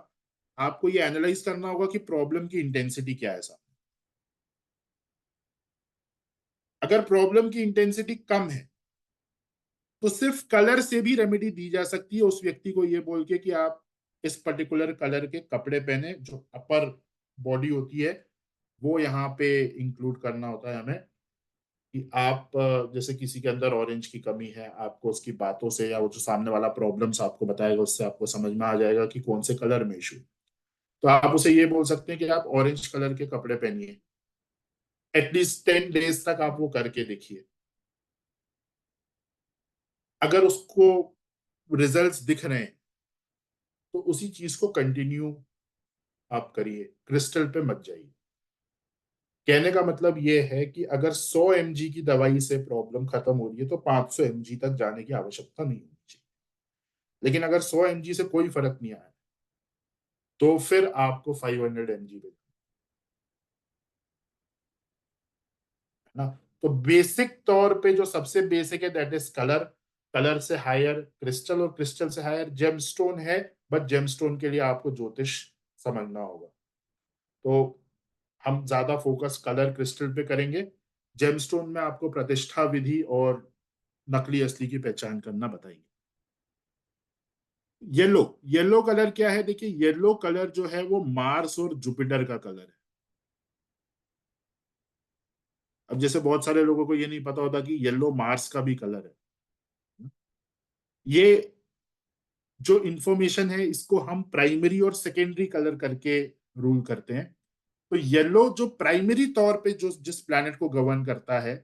आपको ये एनालाइज करना होगा कि प्रॉब्लम की इंटेंसिटी क्या है साहब। अगर प्रॉब्लम की इंटेंसिटी कम है तो सिर्फ कलर से भी रेमेडी दी जा सकती है, उस व्यक्ति को ये बोल के कि आप इस पर्टिकुलर कलर के कपड़े पहने, जो अपर बॉडी होती है वो यहाँ पे इंक्लूड करना होता है हमें। कि आप जैसे किसी के अंदर ऑरेंज की कमी है, आपको उसकी बातों से या वो जो सामने वाला प्रॉब्लम्स आपको बताएगा उससे आपको समझ में आ जाएगा कि कौन से कलर में इशू। तो आप उसे ये बोल सकते हैं कि आप ऑरेंज कलर के कपड़े पहनिए, एटलीस्ट 10 डेज तक आप वो करके देखिए। अगर उसको रिजल्ट्स दिख रहे हैं तो उसी चीज को कंटिन्यू आप करिए, क्रिस्टल पे मत जाइए। कहने का मतलब ये है कि अगर 100 mg की दवाई से प्रॉब्लम खत्म हो रही है तो 500 mg तक जाने की आवश्यकता नहीं होनी चाहिए। लेकिन अगर 100 mg से कोई फर्क नहीं आया तो फिर आपको 500 mg देना है ना। तो बेसिक तौर पे जो सबसे बेसिक है दैट इज कलर, कलर से हायर क्रिस्टल और क्रिस्टल से हायर जेमस्टोन है। बट जेमस्टोन के लिए आपको ज्योतिष समझना होगा। तो हम ज्यादा फोकस कलर क्रिस्टल पे करेंगे। जेमस्टोन में आपको प्रतिष्ठा विधि और नकली असली की पहचान करना बताएंगे। येलो, येलो कलर क्या है? देखिए येलो कलर जो है वो मार्स और जुपिटर का कलर है। अब जैसे बहुत सारे लोगों को ये नहीं पता होता कि येलो मार्स का भी कलर है। ये जो इंफॉर्मेशन है इसको हम प्राइमरी और सेकेंडरी कलर करके रूल करते हैं। तो येलो जो प्राइमरी तौर पे जो जिस प्लैनेट को गवर्न करता है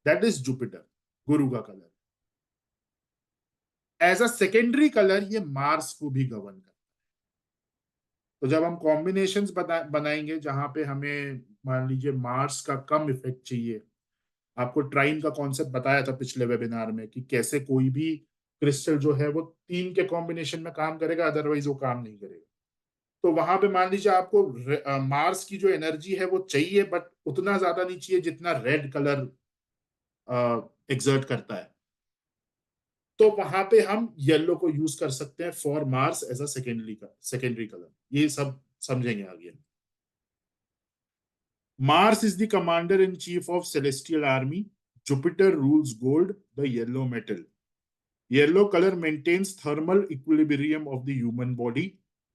दैट इज जुपिटर, गुरु का colour. As a secondary colour ये मार्स को भी गवर्न करता है। तो जब हम कॉम्बिनेशंस बनाएंगे जहां पे हमें मान लीजिए मार्स का कम इफेक्ट चाहिए, आपको ट्राइन का कॉन्सेप्ट बताया था पिछले वेबिनार में कि कैसे कोई भी क्रिस्टल जो है वो 3 के कॉम्बिनेशन में काम करेगा, अदरवाइज वो काम नहीं करेगा। तो वहां पे मान लीजिए आपको मार्स की जो एनर्जी है वो चाहिए बट उतना ज्यादा नहीं चाहिए जितना रेड कलर एग्जर्ट करता है। तो वहां पे हम येलो को यूज कर सकते हैं for Mars as a secondary colour. ये सब समझेंगे आगे। Mars is the commander in chief of celestial army. Jupiter rules gold, the yellow metal. Yellow color maintains thermal equilibrium of the human body.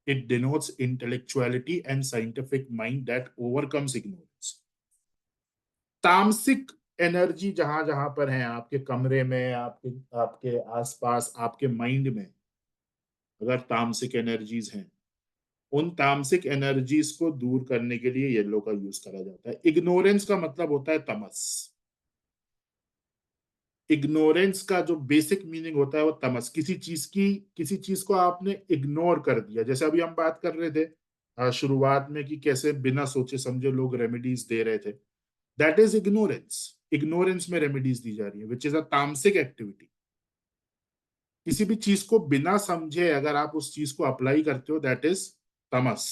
It denotes intellectuality and scientific mind that overcomes ignorance. तामसिक energy जहां जहां पर है आपके कमरे में, आपके आपके आसपास, आपके माइंड में, अगर तामसिक एनर्जीज हैं, उन तामसिक एनर्जीज को दूर करने के लिए येलो का यूज करा जाता है। इग्नोरेंस का मतलब होता है तमस। इग्नोरेंस का जो बेसिक मीनिंग होता है वो तमस। किसी चीज को आपने इग्नोर कर दिया। जैसे अभी हम बात कर रहे थे शुरुआत में कि कैसे बिना सोचे समझे लोग रेमेडीज दे रहे थे। That is ignorance. इग्नोरेंस में रेमेडीज दी जा रही है विच इज अ तामसिक एक्टिविटी। किसी भी चीज को बिना समझे अगर आप उस चीज को अप्लाई करते हो दैट इज तमस।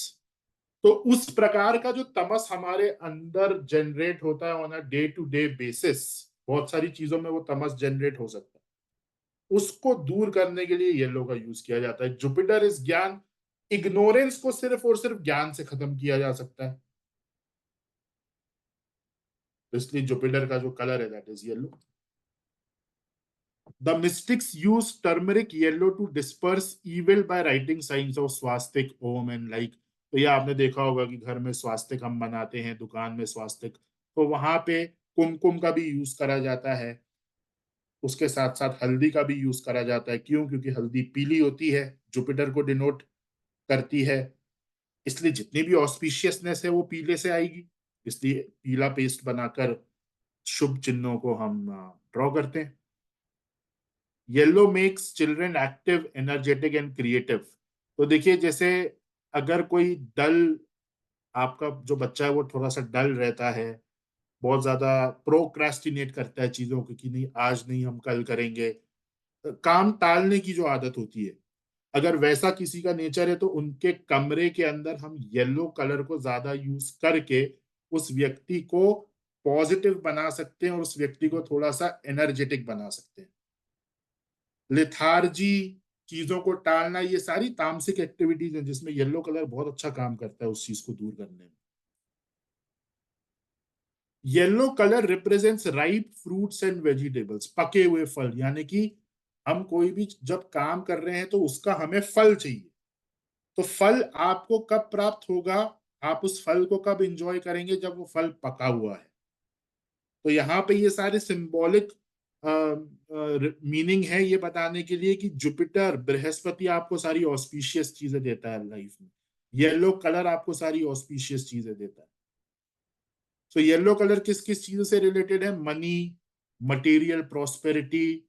तो उस प्रकार का जो तमस हमारे अंदर जनरेट होता है on a day to day basis, बहुत सारी चीजों में वो तमस जनरेट हो सकता है, उसको दूर करने के लिए येलो का यूज किया जाता है। जुपिटर इज ज्ञान। इग्नोरेंस को सिर्फ और सिर्फ ज्ञान से खत्म किया जा सकता है, तो इसलिए जुपिटर का जो कलर है that is yellow. The mystics use turmeric yellow to disperse evil by writing science of swastika, Om and like. तो ये आपने देखा होगा कि घर में स्वास्तिक हम बनाते हैं, दुकान में स्वास्तिक, तो वहां पे कुमकुम का भी यूज करा जाता है। उसके साथ साथ हल्दी का भी यूज करा जाता है। क्यों? क्योंकि हल्दी पीली होती है, जुपिटर को डिनोट करती है, इसलिए जितनी भी ऑस्पिशियसनेस है वो पीले से आएगी। इसलिए पीला पेस्ट बनाकर शुभ चिन्हों को हम ड्रॉ करते हैं। Yellow makes children active, energetic and creative. तो देखिए जैसे अगर कोई डल, आपका जो बच्चा है वो थोड़ा सा डल रहता है, बहुत ज्यादा प्रोक्रेस्टिनेट करता है चीजों को कि नहीं आज नहीं हम कल करेंगे, काम टालने की जो आदत होती है, अगर वैसा किसी का नेचर है तो उनके कमरे के अंदर हम येलो कलर को ज्यादा यूज करके उस व्यक्ति को पॉजिटिव बना सकते हैं और उस व्यक्ति को थोड़ा सा एनर्जेटिक बना सकते हैं। लिथार्जी, चीजों को टालना, ये सारी तामसिक एक्टिविटीज हैं जिसमें येलो कलर बहुत अच्छा काम करता है उस चीज को दूर करने में। Yellow colour represents ripe fruits and vegetables, पके हुए फल। यानी कि हम कोई भी जब काम कर रहे हैं तो उसका हमें फल चाहिए। तो फल आपको कब प्राप्त होगा? आप उस फल को कब एंजॉय करेंगे? जब वो फल पका हुआ है। तो यहाँ पे ये सारे सिंबॉलिक मीनिंग है ये बताने के लिए कि जुपिटर, बृहस्पति आपको सारी ऑस्पिशियस चीजें देता है लाइफ में। येलो कलर आपको सारी ऑस्पिशियस चीजें देता है। सो येलो कलर किस किस चीजों से रिलेटेड है? मनी, मटेरियल, प्रॉस्पेरिटी,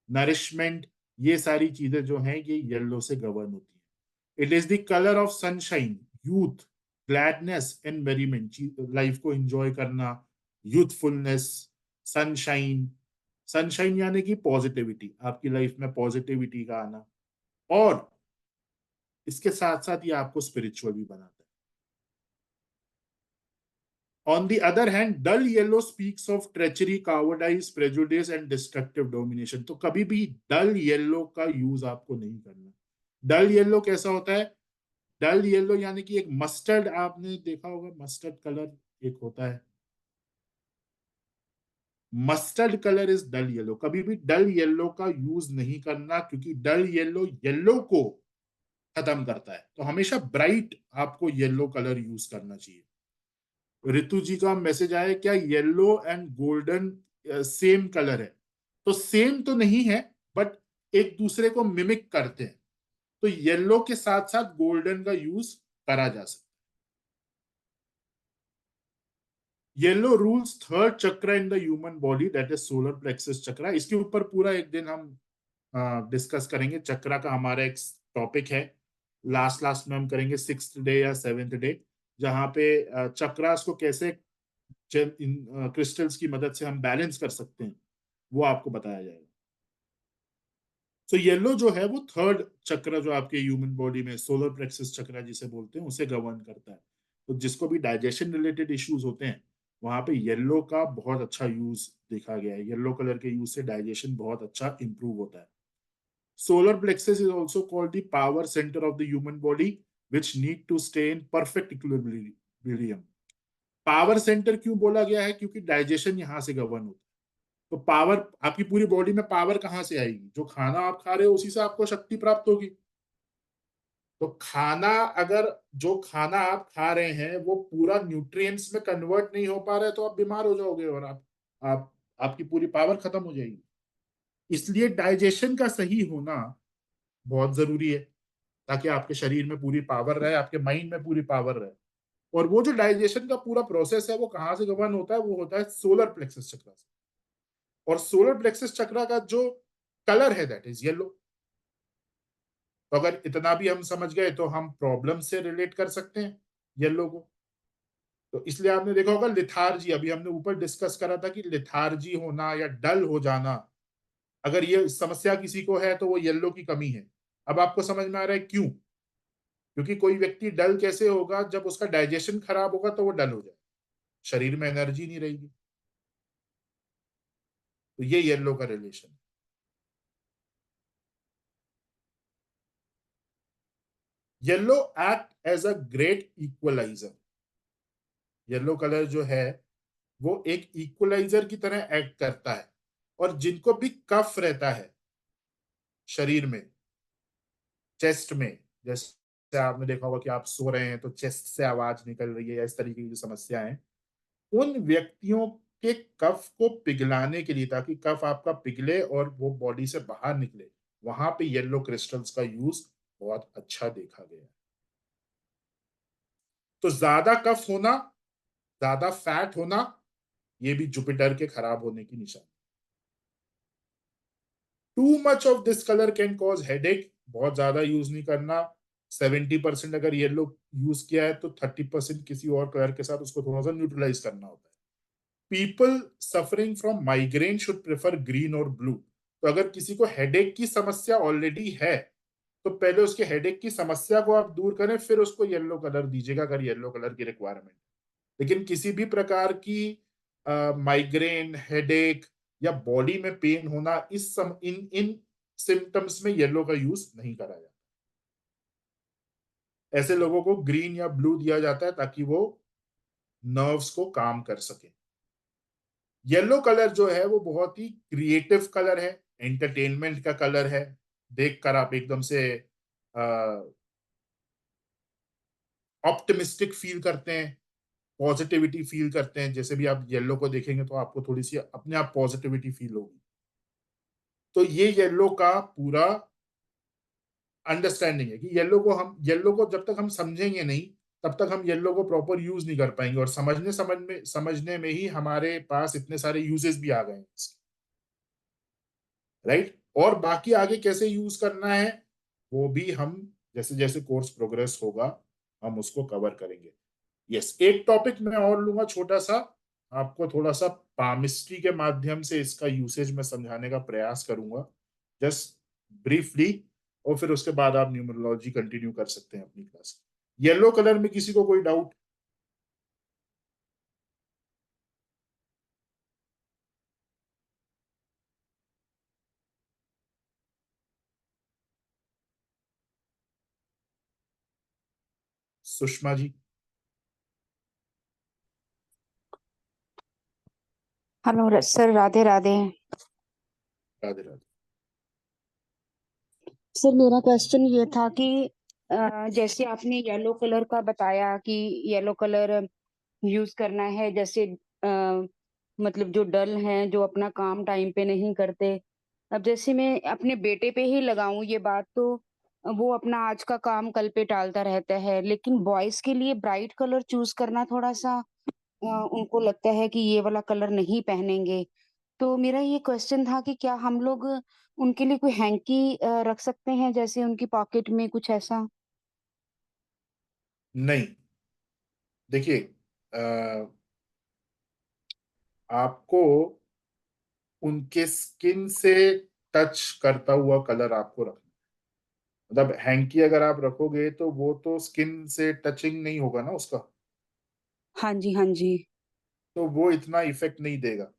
नरिशमेंट, ये सारी चीजें जो हैं ये येलो से गवर्न होती है। It is the colour of sunshine, youth, gladness and merriment, life को एंजॉय करना, यूथफुलनेस, सनशाइन। सनशाइन यानी कि पॉजिटिविटी, आपकी लाइफ में पॉजिटिविटी का आना, और इसके साथ साथ ये आपको स्पिरिचुअल भी बनाता है। On the other hand, dull yellow speaks of treachery, cowardice, prejudice and destructive domination. तो कभी भी dull yellow का यूज आपको नहीं करना। dull yellow कैसा होता है? dull yellow यानी कि एक मस्टर्ड, आपने देखा होगा मस्टर्ड कलर एक होता है, mustard colour is dull yellow. कभी भी डल येलो का यूज नहीं करना, क्योंकि डल येलो येलो को खत्म करता है। तो हमेशा ब्राइट आपको येलो कलर यूज करना चाहिए। ऋतु जी का मैसेज आया, क्या yellow and golden same colour है? तो सेम तो नहीं है, बट एक दूसरे को मिमिक करते हैं। तो येलो के साथ साथ गोल्डन का यूज करा जा सकता है। Yellow rules third chakra in the human body, that is solar plexus chakra. इसके ऊपर पूरा एक दिन हम डिस्कस करेंगे। चक्रा का हमारा एक टॉपिक है, लास्ट में हम करेंगे 6th डे या 7th डे, जहां पे चक्रास को कैसे क्रिस्टल्स की मदद से हम बैलेंस कर सकते हैं, वो आपको बताया जाएगा। तो येलो जो है वो थर्ड चक्र जो आपके ह्यूमन बॉडी में सोलर प्लेक्सस चक्र जिसे बोलते हैं, उसे गवर्न करता है। तो जिसको भी डाइजेशन रिलेटेड इश्यूज होते हैं, वहां पे येलो का बहुत अच्छा यूज देखा गया है। येलो कलर के यूज से डाइजेशन बहुत अच्छा इंप्रूव होता है। Solar plexus is also called the power centre of the human body which need to stay in perfect equilibrium. Power centre क्यों बोला गया है? क्योंकि डाइजेशन यहां से गवर्न होता है। तो पावर, आपकी पूरी बॉडी में पावर कहां से आएगी? जो खाना आप खा रहे हो उसी से आपको शक्ति प्राप्त होगी। तो खाना, अगर जो खाना आप खा रहे हैं वो पूरा न्यूट्रिएंट्स में कन्वर्ट नहीं हो पा रहा है, तो आप बीमार हो जाओगे और आप आपकी पूरी पावर खत्म हो जाएगी। इसलिए डाइजेशन का सही होना बहुत जरूरी है, ताकि आपके शरीर में पूरी पावर रहे, आपके माइंड में पूरी पावर रहे। और वो जो डाइजेशन का पूरा प्रोसेस है वो कहाँ से गवर्न होता है? वो होता है सोलर प्लेक्सस चक्र से। और सोलर प्लेक्सस चक्र का जो कलर है दैट इज येलो। तो अगर इतना भी हम समझ गए तो हम प्रॉब्लम से रिलेट कर सकते हैं येलो को। तो इसलिए आपने देखा होगा लिथार्जी, अभी हमने ऊपर डिस्कस करा था कि लिथार्जी होना या डल हो जाना, अगर ये समस्या किसी को है तो वो येलो की कमी है। अब आपको समझ में आ रहा है क्यों? क्योंकि कोई व्यक्ति डल कैसे होगा? जब उसका डाइजेशन खराब होगा तो वो डल हो जाए, शरीर में एनर्जी नहीं रहेगी। तो ये येलो का रिलेशन। Yellow act as a great equaliser. Yellow colour जो है वो एक इक्वलाइजर की तरह एक्ट करता है। और जिनको भी कफ रहता है शरीर में, चेस्ट में, जैसे आपने देखा होगा कि आप सो रहे हैं तो चेस्ट से आवाज निकल रही है या इस तरीके की जो समस्या है, उन व्यक्तियों के कफ को पिघलाने के लिए, ताकि कफ आपका पिघले और वो बॉडी से बाहर निकले, वहां पे येलो क्रिस्टल्स का यूज बहुत अच्छा देखा गया है। तो ज्यादा कफ होना, ज्यादा फैट होना, ये भी जुपिटर के खराब होने की निशानी। Too much of this colour can cause headache. बहुत ज्यादा यूज नहीं करना। 70% अगर येलो यूज किया है तो 30% किसी और कलर के साथ उसको थोड़ा सा न्यूट्रलाइज करना होता है। People suffering from migraine should prefer green और ब्लू। तो अगर किसी को हेडेक की समस्या ऑलरेडी है तो पहले उसके हेडेक की समस्या को आप दूर करें, फिर उसको येलो कलर दीजिएगा अगर येलो कलर की रिक्वायरमेंट। लेकिन किसी भी प्रकार की माइग्रेन, हेडेक या बॉडी में पेन होना, इन इन सिम्टम्स में येलो का यूज नहीं करा जाता। ऐसे लोगों को ग्रीन या ब्लू दिया जाता है ताकि वो नर्व्स को काम कर सके। येलो कलर जो है वो बहुत ही क्रिएटिव कलर है, एंटरटेनमेंट का कलर है। देखकर आप एकदम से ऑप्टिमिस्टिक फील करते हैं, पॉजिटिविटी फील करते हैं। जैसे भी आप येलो को देखेंगे तो आपको थोड़ी सी अपने आप पॉजिटिविटी फील होगी। तो ये येलो का पूरा अंडरस्टैंडिंग है कि येलो को जब तक हम समझेंगे नहीं तब तक हम येलो को प्रॉपर यूज नहीं कर पाएंगे, और समझने में ही हमारे पास इतने सारे यूजेस भी आ गए हैं, राइट। और बाकी आगे कैसे यूज करना है वो भी हम जैसे जैसे कोर्स प्रोग्रेस होगा हम उसको कवर करेंगे। यस, एक टॉपिक मैं और लूंगा छोटा सा, आपको थोड़ा सा पामिस्ट्री के माध्यम से इसका यूसेज में समझाने का प्रयास करूंगा, जस्ट ब्रीफली, और फिर उसके बाद आप न्यूमरोलॉजी कंटिन्यू कर सकते हैं अपनी क्लास। येलो कलर में किसी को कोई doubt? Sushma ji? Hello sir, Radhe Radhe. Radhe Radhe. Sir मेरा क्वेश्चन ये था कि जैसे आपने येलो कलर का बताया कि येलो कलर यूज करना है, जैसे मतलब जो डल हैं, जो अपना काम टाइम पे नहीं करते। अब जैसे मैं अपने बेटे पे ही लगाऊं ये बात, तो वो अपना आज का काम कल पे टालता रहता है, लेकिन बॉयज के लिए ब्राइट कलर चूज करना थोड़ा सा उनको लगता है कि ये वाला कलर नहीं पहनेंगे। तो मेरा ये क्वेश्चन था कि क्या हम लोग उनके लिए कोई हैंकी रख सकते हैं, जैसे उनकी पॉकेट में कुछ ऐसा? नहीं, देखिए, आपको उनके स्किन से टच करता हुआ कलर आपको रखना, मतलब हैंकी अगर आप रखोगे तो वो तो स्किन से टचिंग नहीं होगा ना उसका, हाँ जी, हाँ जी। तो वो इतना इफेक्ट नहीं देगा।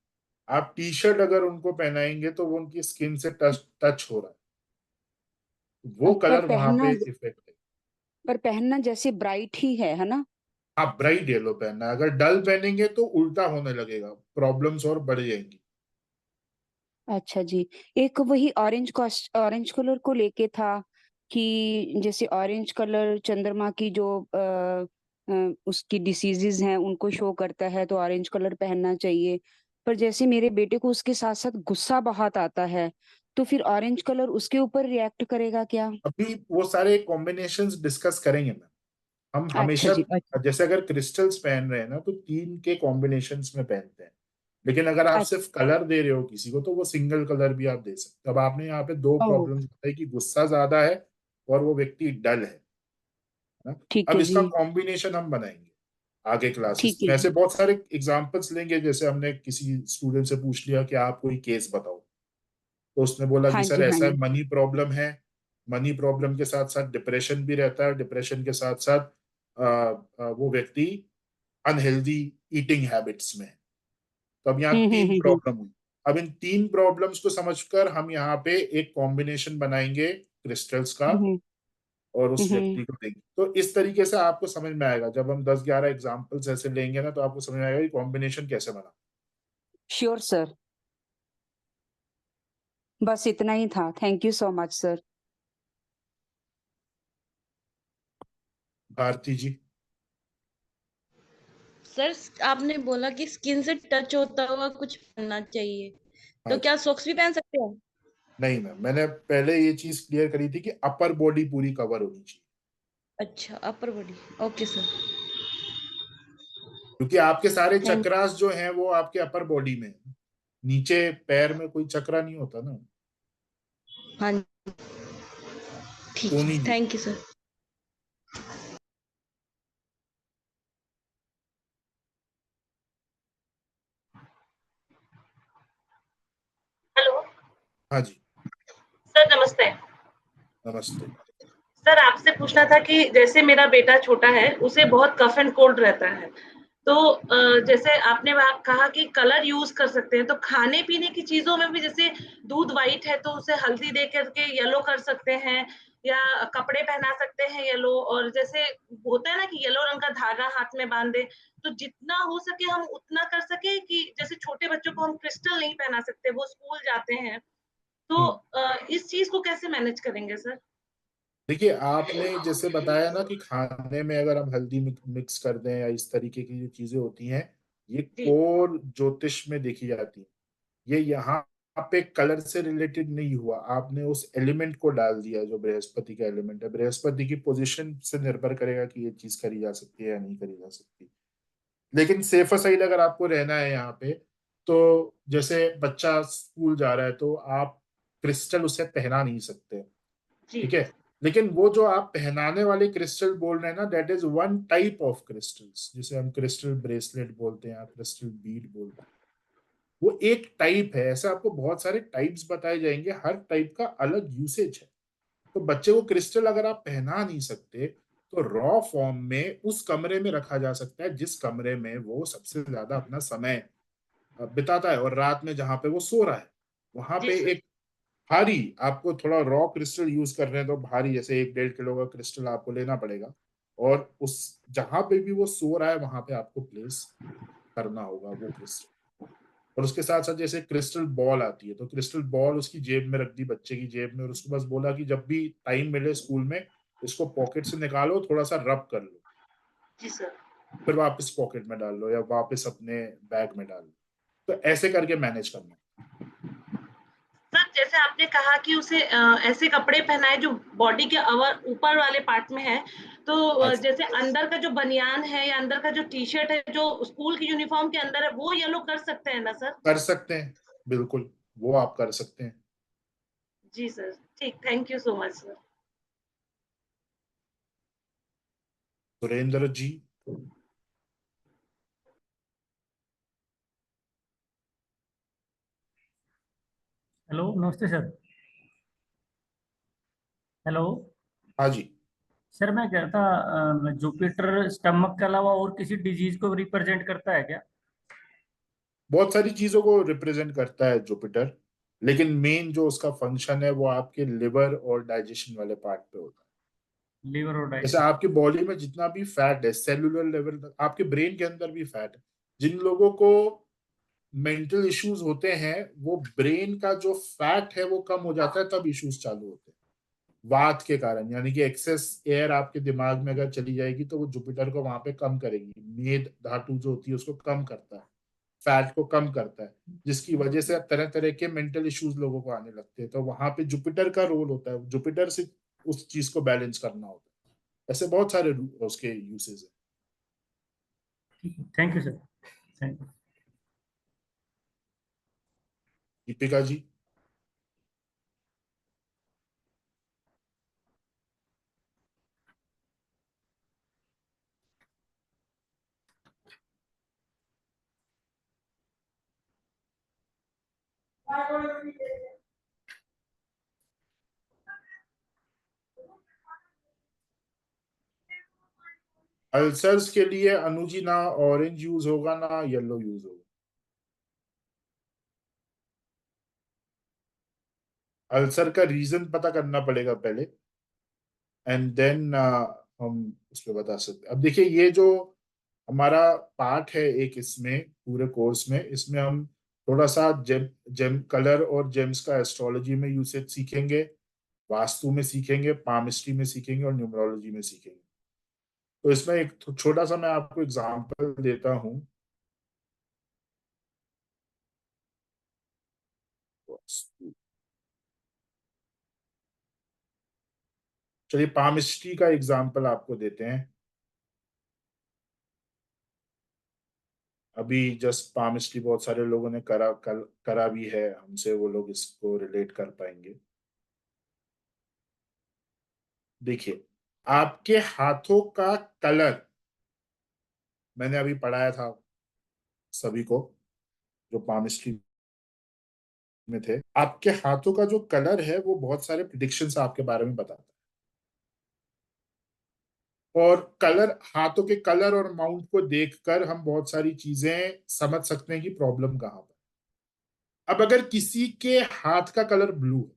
आप टी शर्ट अगर उनको पहनाएंगे तो वो उनकी स्किन से टच टच हो रहा है, वो पर कलर वहां पहनना पे इफेक्ट है। पर पहनना जैसे ब्राइट ही है ना? आप ब्राइट येलो पहनना है, अगर डल पहनेंगे तो उल्टा होने लगेगा, प्रॉब्लम्स और बढ़ जाएंगी। अच्छा जी। एक वही ऑरेंज कलर को लेके था कि जैसे ऑरेंज कलर चंद्रमा की जो उसकी डिसीजेज हैं उनको शो करता है, तो ऑरेंज कलर पहनना चाहिए। पर जैसे मेरे बेटे को उसके साथ साथ गुस्सा बहुत आता है, तो फिर ऑरेंज कलर उसके ऊपर रिएक्ट करेगा क्या? अभी वो सारे कॉम्बिनेशंस डिस्कस करेंगे मैम, हम अच्छा हमेशा, जी, अच्छा। जैसे अगर क्रिस्टल्स पहन रहे हैं ना तो 3 के कॉम्बिनेशंस में पहनते हैं, लेकिन अगर आप अच्छा। सिर्फ कलर दे रहे हो किसी को तो वो सिंगल कलर भी आप दे सकते हो। अब आपने यहाँ पे दो ओ, प्रॉब्लम्स बताई कि गुस्सा ज्यादा है और वो व्यक्ति डल है ना। ठीक अब है इसका जी। कॉम्बिनेशन हम बनाएंगे आगे क्लासेस ठीक है में, ऐसे जी। बहुत सारे एग्जांपल्स लेंगे। जैसे हमने किसी स्टूडेंट से पूछ लिया कि आप कोई केस बताओ, तो उसने बोला कि हाँ सर जी, हाँ ऐसा जी। मनी प्रॉब्लम है, मनी प्रॉब्लम के साथ साथ डिप्रेशन भी रहता है, डिप्रेशन के साथ साथ वो व्यक्ति अनहेल्दी ईटिंग हैबिट्स में है। तो अब यहाँ हम्म, 3 हम्म, प्रॉब्लम हुई। अब इन 3 प्रॉब्लम्स को समझकर हम यहाँ पे एक कॉम्बिनेशन बनाएंगे क्रिस्टल्स का हम्म, और उस हम्म। व्यक्ति को देंगे, तो इस तरीके से आपको समझ में आएगा। जब हम 10-11 एग्जाम्पल्स ऐसे लेंगे ना तो आपको समझ में आएगा कि कॉम्बिनेशन कैसे बना। Sure sir. बस इतना ही था। Thank you so much sir. Bharti ji? Sir आपने बोला कि स्किन से टच होता हुआ कुछ पहनना चाहिए, हाँ तो जी। क्या सॉक्स भी पहन सकते हैं? नहीं मैम, मैंने पहले ये चीज क्लियर करी थी कि अपर बॉडी पूरी कवर होनी चाहिए, अच्छा, अपर बॉडी। Okay sir. क्योंकि आपके सारे थैंक चक्रास जो हैं वो आपके अपर बॉडी में हैं। नीचे पैर में कोई चक्रा नहीं होता ना। हाँ, ठीक सोनी है, जी? Thank you sir. हेलो हाँ जी, सर, नमस्ते। नमस्ते। सर आपसे पूछना था कि जैसे मेरा बेटा छोटा है, उसे बहुत कफ एंड कोल्ड रहता है, तो जैसे आपने कहा कि कलर यूज कर सकते हैं, तो खाने पीने की चीजों में भी जैसे दूध वाइट है तो उसे हल्दी दे करके येलो कर सकते हैं, या कपड़े पहना सकते हैं येलो, और जैसे होता है ना कि येलो रंग का धागा हाथ में बांध दे, तो जितना हो सके हम उतना कर सके कि जैसे छोटे बच्चों को हम क्रिस्टल नहीं पहना सकते, वो स्कूल जाते हैं, तो इस चीज को कैसे मैनेज करेंगे सर? देखिए, आपने जैसे बताया ना कि खाने में अगर हम हल्दी मिक्स कर दें या इस तरीके की जो चीजें होती हैं, ये जी। कोर ज्योतिष में देखी जाती है। ये यहाँ पे कलर से रिलेटेड नहीं हुआ, आपने उस एलिमेंट को डाल दिया जो बृहस्पति का एलिमेंट है। बृहस्पति की पोजीशन से निर्भर करेगा कि ये चीज करी जा सकती है या नहीं करी जा सकती। लेकिन सेफर साइड अगर आपको रहना है यहाँ पे, तो जैसे बच्चा स्कूल जा रहा है तो आप क्रिस्टल उसे पहना नहीं सकते, जी ठीक है। लेकिन वो जो आप पहनाने वाले क्रिस्टल बोल रहे हैं ना, that is one type of crystals, जिसे हम क्रिस्टल ब्रेसलेट बोलते हैं या क्रिस्टल बीड बोलते हैं। वो एक टाइप है। ऐसे आपको बहुत सारे टाइप्स बताए जाएंगे, हर टाइप का अलग यूसेज है। तो बच्चे को क्रिस्टल अगर आप पहना नहीं सकते तो रॉ फॉर्म में उस कमरे में रखा जा सकता है जिस कमरे में वो सबसे ज्यादा अपना समय बिताता है, और रात में जहां पे वो सो रहा है वहां जी पे सर। एक भारी, आपको थोड़ा रॉ क्रिस्टल यूज कर रहे हैं तो भारी, जैसे 1-1.5 किलो का क्रिस्टल आपको लेना पड़ेगा, और उस जहां पे भी वो सो रहा है वहां पे आपको प्लेस करना होगा वो क्रिस्टल। और उसके साथ साथ जैसे क्रिस्टल बॉल आती है, तो क्रिस्टल बॉल उसकी जेब में रख दी, बच्चे की जेब में, और उसको बस बोला कि जब भी टाइम मिले स्कूल में इसको पॉकेट से निकालो, थोड़ा सा रब कर लो, जी सर। फिर वापस पॉकेट में डाल लो या वापस अपने बैग में डाल लो। तो ऐसे करके मैनेज करना। सर जैसे आपने कहा कि उसे ऐसे कपड़े पहनाए जो बॉडी के ऊपर वाले पार्ट में है, तो अच्छा, जैसे अंदर का जो बनियान है या अंदर का जो टी शर्ट है जो स्कूल की यूनिफॉर्म के अंदर है वो येलो कर सकते हैं ना सर? कर सकते हैं, बिल्कुल वो आप कर सकते हैं। जी सर, ठीक, thank you so much sir. Surendra ji. Hello, नमस्ते सर। हेलो हाँ जी। सर, मैं कह रहा था जुपिटर स्टमक के अलावा और किसी डिजीज को रिप्रेजेंट करता है क्या? बहुत सारी चीजों को रिप्रेजेंट करता है जुपिटर, लेकिन मेन जो उसका फंक्शन है वो आपके लिवर और डाइजेशन वाले पार्ट पे होता है। लीवर और जैसे डाइजेशन। आपकी बॉडी में जितना भी फैट है सेलुलर लेवल, आपके ब्रेन के अंदर भी फैट है। जिन लोगों को मेंटल इश्यूज होते हैं, वो ब्रेन का जो फैट है वो कम हो जाता है, तब इश्यूज चालू होते हैं वात के कारण। यानी कि एक्सेस एयर आपके दिमाग में अगर चली जाएगी तो वो जुपिटर को वहां पे कम करेगी, मेद धातु जो होती है उसको कम करता है, फैट को कम करता है, जिसकी वजह से तरह तरह के मेंटल इश्यूज लोगों को आने लगते हैं। तो वहां पे जुपिटर का रोल होता है, जुपिटर से उस चीज को बैलेंस करना होता है। ऐसे बहुत सारे उसके यूसेज है। ठीक है, thank you sir. Thank you. Deepika ji. Ulcers के लिए अनुजी ना ऑरेंज यूज होगा ना येलो यूज होगा। अल्सर का रीजन पता करना पड़ेगा पहले, एंड देन हम उस पर बता सकते हैं। अब देखिए, ये जो हमारा पार्ट है एक इसमें पूरे कोर्स में, इसमें हम थोड़ा सा जेम जेम कलर और जेम्स का एस्ट्रोलॉजी में यूसेज सीखेंगे, वास्तु में सीखेंगे, पामिस्ट्री में सीखेंगे और न्यूमरोलॉजी में सीखेंगे। तो इसमें एक छोटा सा मैं आपको एग्जांपल देता हूँ। चलिए पामिस्ट्री का एग्जांपल आपको देते हैं। अभी जस्ट पामिस्ट्री बहुत सारे लोगों ने करा भी है हमसे, वो लोग इसको रिलेट कर पाएंगे। देखिए, आपके हाथों का कलर मैंने अभी पढ़ाया था सभी को जो पामिस्ट्री में थे। आपके हाथों का जो कलर है वो बहुत सारे प्रिडिक्शंस आपके बारे में बताता है, और कलर, हाथों के कलर और माउंट को देखकर हम बहुत सारी चीजें समझ सकते हैं कि प्रॉब्लम कहाँ पर। अब अगर किसी के हाथ का कलर ब्लू है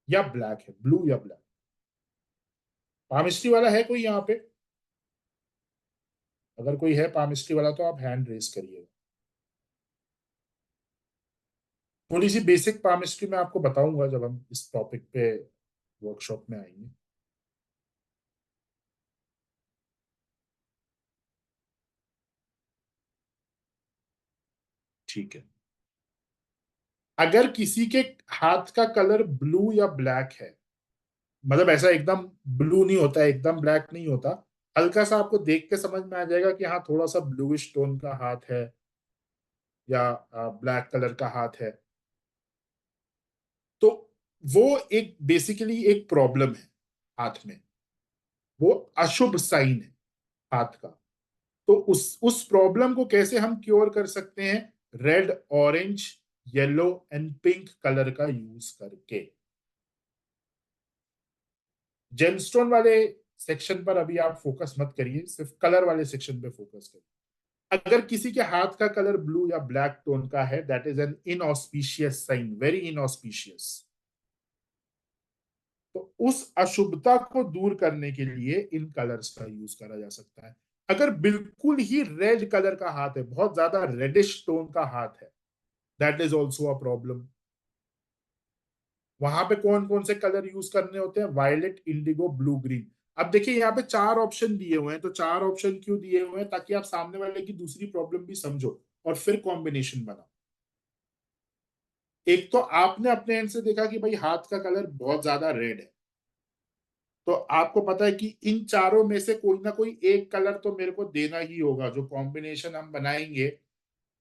या ब्लैक है, ब्लू या ब्लैक, पामिस्ट्री वाला है कोई यहाँ पे? अगर कोई है पामिस्ट्री वाला तो आप हैंड रेस करिएगा। थोड़ी सी बेसिक पामिस्ट्री मैं आपको बताऊंगा जब हम इस टॉपिक पे वर्कशॉप में आएंगे। ठीक है। अगर किसी के हाथ का कलर ब्लू या ब्लैक है, मतलब ऐसा एकदम ब्लू नहीं होता है, एकदम ब्लैक नहीं होता, हल्का सा आपको देख के समझ में आ जाएगा कि हाँ थोड़ा सा ब्लूइश टोन का हाथ है या ब्लैक कलर का हाथ है, तो वो एक बेसिकली एक प्रॉब्लम है हाथ में, वो अशुभ साइन है हाथ का। तो उस प्रॉब्लम को कैसे हम क्योर कर सकते हैं? Red, orange, yellow and pink colour का यूज करके। जेमस्टोन वाले सेक्शन पर अभी आप फोकस मत करिए, सिर्फ कलर वाले सेक्शन पे फोकस करिए। अगर किसी के हाथ का कलर ब्लू या ब्लैक टोन का है, that is an inauspicious sign, very inauspicious. तो उस अशुभता को दूर करने के लिए इन कलर्स का यूज करा जा सकता है। अगर बिल्कुल ही रेड कलर का हाथ है, बहुत ज्यादा रेडिश टोन का हाथ है, that is also a problem. वहां पे कौन कौन से कलर यूज करने होते हैं? Violet, indigo, blue, green. अब देखिए यहाँ पे 4 ऑप्शन दिए हुए हैं, तो 4 ऑप्शन क्यों दिए हुए हैं? ताकि आप सामने वाले की दूसरी प्रॉब्लम भी समझो और फिर कॉम्बिनेशन बनाओ। एक तो आपने अपने एंड से देखा कि भाई हाथ का कलर बहुत ज्यादा रेड है, तो आपको पता है कि इन चारों में से कोई ना कोई एक कलर तो मेरे को देना ही होगा। जो कॉम्बिनेशन हम बनाएंगे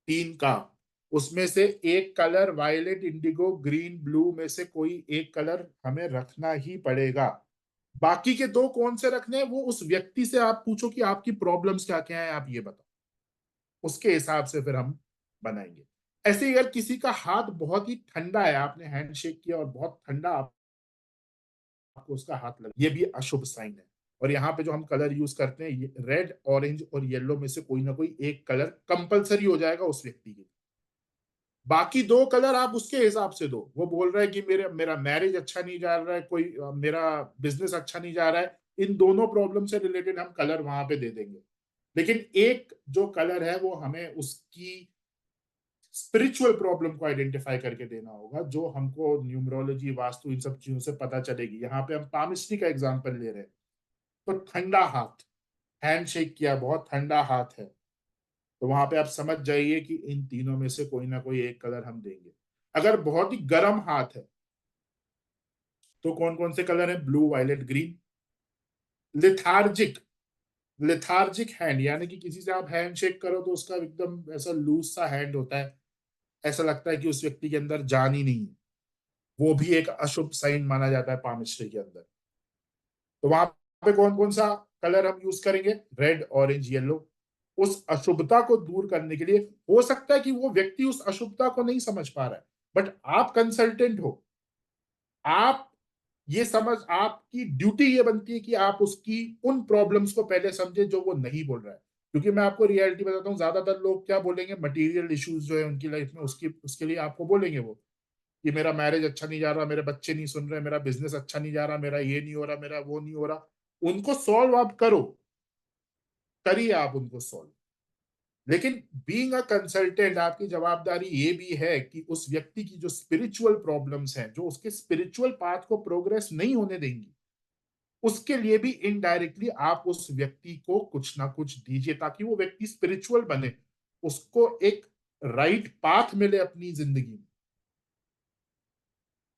3 का, उसमें से एक colour violet, indigo, green, blue में से कोई एक कलर हमें रखना ही पड़ेगा। बाकी के 2 कौन से रखने हैं, वो उस व्यक्ति से आप पूछो कि आपकी प्रॉब्लम्स क्या क्या है, आप ये बताओ, उसके हिसाब से फिर हम बनाएंगे। ऐसे ही अगर किसी का हाथ बहुत ही ठंडा है, आपने हैंड शेक किया और बहुत ठंडा आपको उसका हाथ लगा, ये भी अशुभ साइन है। और यहाँ पे जो हम कलर यूज करते हैं, रेड, ऑरेंज और येलो में से कोई ना कोई एक कलर कंपलसरी हो जाएगा उस व्यक्ति के। बाकी 2 कलर आप उसके हिसाब से दो। वो बोल रहा है कि मेरा मैरिज अच्छा नहीं जा रहा है, कोई मेरा बिजनेस अच्छा नहीं जा रहा है, इन दोनों प्रॉब्लम से रिलेटेड हम कलर वहां पे दे देंगे। लेकिन एक जो कलर है वो हमें उसकी स्पिरिचुअल प्रॉब्लम को आइडेंटिफाई करके देना होगा, जो हमको न्यूमरोलॉजी, वास्तु, इन सब चीजों से पता चलेगी। यहाँ पे हम पामिस्ट्री का एग्जांपल ले रहे हैं, तो ठंडा हाथ, हैंड शेक किया, बहुत ठंडा हाथ है, तो वहां पे आप समझ जाइए कि इन तीनों में से कोई ना कोई एक कलर हम देंगे। अगर बहुत ही गर्म हाथ है, तो कौन कौन से कलर है? Blue, violet, green. Lethargic, lethargic hand, यानी कि किसी से आप हैंड शेक करो तो उसका एकदम ऐसा लूज सा हैंड होता है, ऐसा लगता है कि उस व्यक्ति के अंदर जान ही नहीं है, वो भी एक अशुभ साइन माना जाता है पामिस्ट्री के अंदर। तो वहां पे कौन कौन सा कलर हम यूज करेंगे? Red, orange, yellow. उस अशुभता को दूर करने के लिए, हो सकता है कि वो व्यक्ति उस अशुभता को नहीं समझ पा रहा है, बट आप कंसल्टेंट हो, आप ये समझ, आपकी ड्यूटी ये बनती है कि आप उसकी उन प्रॉब्लम्स को पहले समझे जो वो नहीं बोल रहा है। क्योंकि मैं आपको रियलिटी बताता हूँ, ज्यादातर लोग क्या बोलेंगे? मटेरियल इश्यूज जो है उनकी लाइफ में, उसके लिए आपको बोलेंगे वो कि मेरा मैरिज अच्छा नहीं जा रहा, मेरे बच्चे नहीं सुन रहे, मेरा बिजनेस अच्छा नहीं जा रहा, मेरा ये नहीं हो रहा, मेरा वो नहीं हो रहा। उनको सॉल्व आप करो, करिए आप उनको सॉल्व। लेकिन बीइंग अ कंसल्टेंट, आपकी जवाबदारी ये भी है कि उस व्यक्ति की जो स्पिरिचुअल प्रॉब्लम्स हैं, जो उसके स्पिरिचुअल पाथ को प्रोग्रेस नहीं होने देंगी, उसके लिए भी इनडायरेक्टली आप उस व्यक्ति को कुछ ना कुछ दीजिए, ताकि वो व्यक्ति स्पिरिचुअल बने, उसको एक राइट पाथ मिले अपनी जिंदगी में।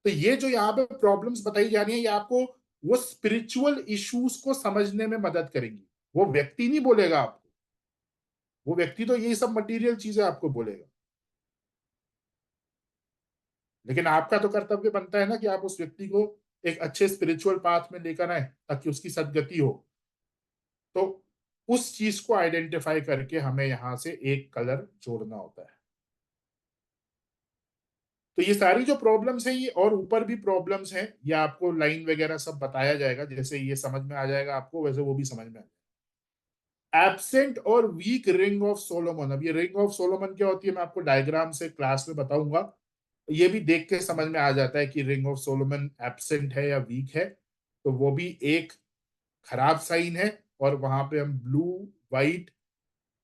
तो ये जो यहाँ पे प्रॉब्लम्स बताई जा रही है, ये आपको वो स्पिरिचुअल इश्यूज को समझने में मदद करेंगी। वो व्यक्ति नहीं बोलेगा आपको, वो व्यक्ति तो ये सब मटेरियल चीजें आपको बोलेगा, लेकिन आपका तो कर्तव्य बनता है ना कि आप उस व्यक्ति को एक अच्छे स्पिरिचुअल पाथ में लेकर आए ताकि उसकी सदगति हो। तो उस चीज को आइडेंटिफाई करके हमें यहां से एक कलर जोड़ना होता है। तो ये सारी जो प्रॉब्लम्स हैं, ये और ऊपर भी प्रॉब्लम्स हैं, ये आपको लाइन वगैरह सब बताया जाएगा, जैसे ये समझ में आ जाएगा आपको वैसे वो भी समझ में आ जाएगा। एब्सेंट और वीक रिंग ऑफ सोलोमन। अब ये रिंग ऑफ सोलोमन क्या होती है, मैं आपको डायग्राम से क्लास में बताऊंगा। ये भी देख के समझ में आ जाता है कि रिंग ऑफ सोलोमन एब्सेंट है या वीक है, तो वो भी एक खराब साइन है। और वहां पे हम ब्लू, व्हाइट,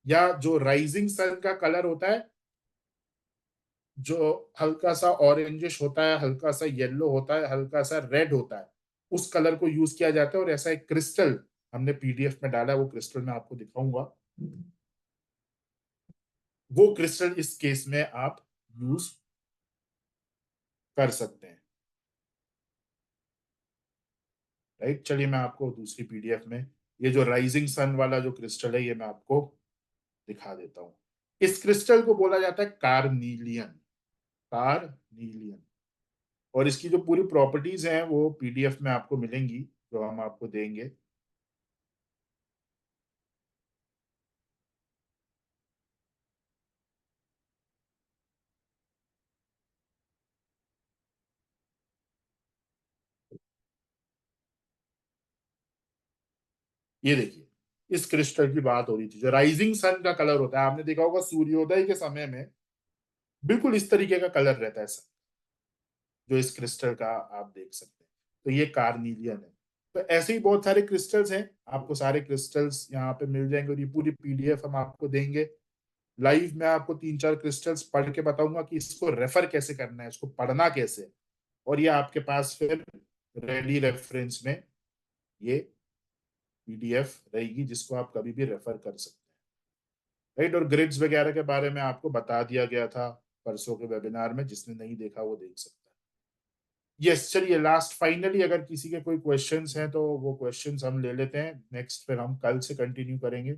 या जो राइजिंग सन का कलर होता है, जो हल्का सा ऑरेंजिश होता है, हल्का सा येलो होता है, हल्का सा रेड होता है, उस कलर को यूज किया जाता है। और ऐसा एक क्रिस्टल हमने पीडीएफ में डाला है, वो क्रिस्टल मैं आपको दिखाऊंगा। वो क्रिस्टल इस केस में आप यूज कर सकते हैं। राइट, चलिए मैं आपको दूसरी पीडीएफ में ये जो राइजिंग सन वाला जो क्रिस्टल है ये मैं आपको दिखा देता हूँ। इस क्रिस्टल को बोला जाता है कार्नीलियन, कार्नीलियन। और इसकी जो पूरी प्रॉपर्टीज हैं वो पीडीएफ में आपको मिलेंगी जो हम आपको देंगे। ये देखिए, इस क्रिस्टल की बात हो रही थी, जो राइजिंग सन का कलर होता है, आपने देखा होगा सूर्योदय के समय में बिल्कुल इस तरीके का कलर रहता है सन, जो इस क्रिस्टल का आप देख सकते हैं। तो ये कार्नीलियन है। तो ऐसे ही बहुत सारे क्रिस्टल्स हैं, आपको सारे क्रिस्टल्स यहाँ पे मिल जाएंगे और ये पूरी पीडीएफ हम आपको देंगे। लाइव मैं आपको 3-4 क्रिस्टल्स पढ़ के बताऊंगा कि इसको रेफर कैसे करना है, इसको पढ़ना कैसे है, और ये आपके पास फिर रेडी रेफरेंस में ये पीडीएफ रहेगी जिसको आप कभी भी रेफर कर सकते हैं। राइट, और ग्रिड्स वगैरह के बारे में आपको बता दिया गया था परसों के वेबिनार में, जिसने नहीं देखा वो देख सकता है। यस, चलिए लास्ट फाइनली अगर किसी के कोई क्वेश्चंस हैं तो वो क्वेश्चंस हम ले लेते हैं, नेक्स्ट फिर हम कल से कंटिन्यू करेंगे।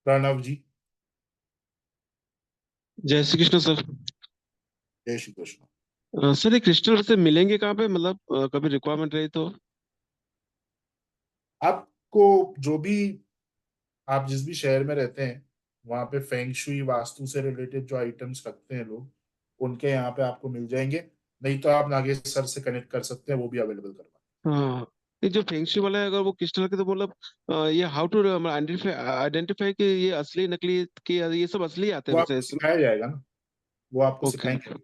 प्रणव जी। जय श्री कृष्ण सर। जय श्री कृष्ण। सर ये क्रिस्टल वैसे मिलेंगे कहाँ पे, मतलब कभी रिक्वायरमेंट रही तो? आपको जो भी, आप जिस भी शहर में रहते हैं वहां पे फेंग शुई वास्तु से रिलेटेड जो आइटम्स रखते हैं लोग, उनके यहाँ पे आपको मिल जाएंगे। नहीं तो आप नागेश सर से कनेक्ट कर सकते हैं, वो भी अवेलेबल करवा। हाँ, ये जो फेंगशुई वाला है अगर वो क्रिस्टल के, तो मतलब ये हाउ टू आइडेंटिफाई आइडेंटिफाई कि ये असली नकली, कि ये सब असली आते वो हैं आपको वैसे? सिखाया जाएगा ना, वो आपको ओके सिखाएंगे।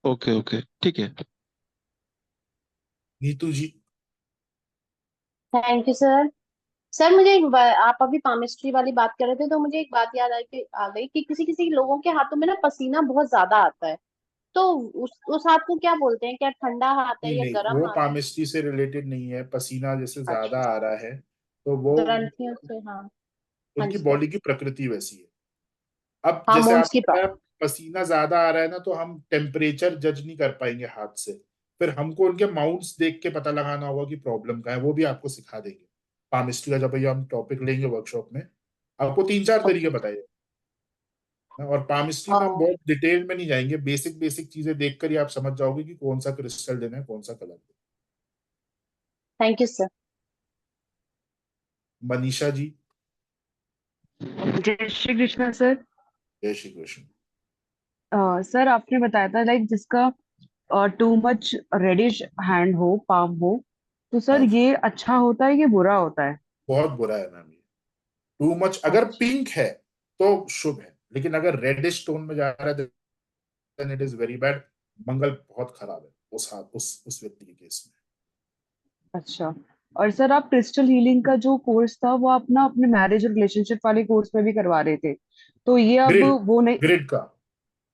ओके ओके, ठीक है। Neetu ji. Thank you sir. Sir मुझे आप अभी पामिस्ट्री वाली बात कर रहे थे तो मुझे एक बात याद आ गई कि किसी किसी लोगों के हाथों में ना पसीना बहुत ज्यादा आता है, तो उस हाथ को क्या बोलते हैं? क्या ठंडा हाथ है नहीं या नहीं, गर्म वो हाथ है? पामिस्ट्री से रिलेटेड नहीं है। पसीना जैसे ज्यादा अच्छा, आ रहा है तो वो ग्रंथियों से, हाँ। हाँ उनकी जी सर। बॉडी की प्रकृति वैसी है। अब जैसे हार्मोन्स आपने की बताया बात। पसीना ज्यादा आ रहा है ना, तो हम टेम्परेचर जज नहीं कर पाएंगे हाथ से, फिर हमको उनके माउंट्स देख के पता लगाना होगा कि प्रॉब्लम क्या है। वो भी आपको सिखा देंगे पामिस्ट्री का, जब ये हम टॉपिक लेंगे वर्कशॉप में आपको 3-4 तरीके ओके। बताइए। और पामिस्ट्री में हम और बहुत डिटेल में नहीं जाएंगे, बेसिक बेसिक चीजें देखकर ही आप समझ जाओगे कि कौन सा क्रिस्टल देना है, कौन सा कलर देना थैंक यू सर। है। मनीषा जी। जय श्री कृष्ण सर। जय श्री कृष्ण। सर आपने बताया था लाइक जिसका टू मच रेडिश हैंड हो, पाम हो, तो सर हाँ, ये अच्छा होता है कि बुरा होता है? बहुत बुरा है मैम ये। टू मच अगर अच्छा। पिंक है तो शुभ है, लेकिन अगर रेडिश टोन में जा रहा है then it is very bad. Mangal बहुत खराब है उस हाथ उस व्यक्ति के केस में। अच्छा। और सर आप क्रिस्टल हीलिंग का जो कोर्स था वो अपना अपने मैरिज और रिलेशनशिप वाले कोर्स में भी करवा रहे थे, तो ये अब ग्रिड वो नहीं? ग्रिड का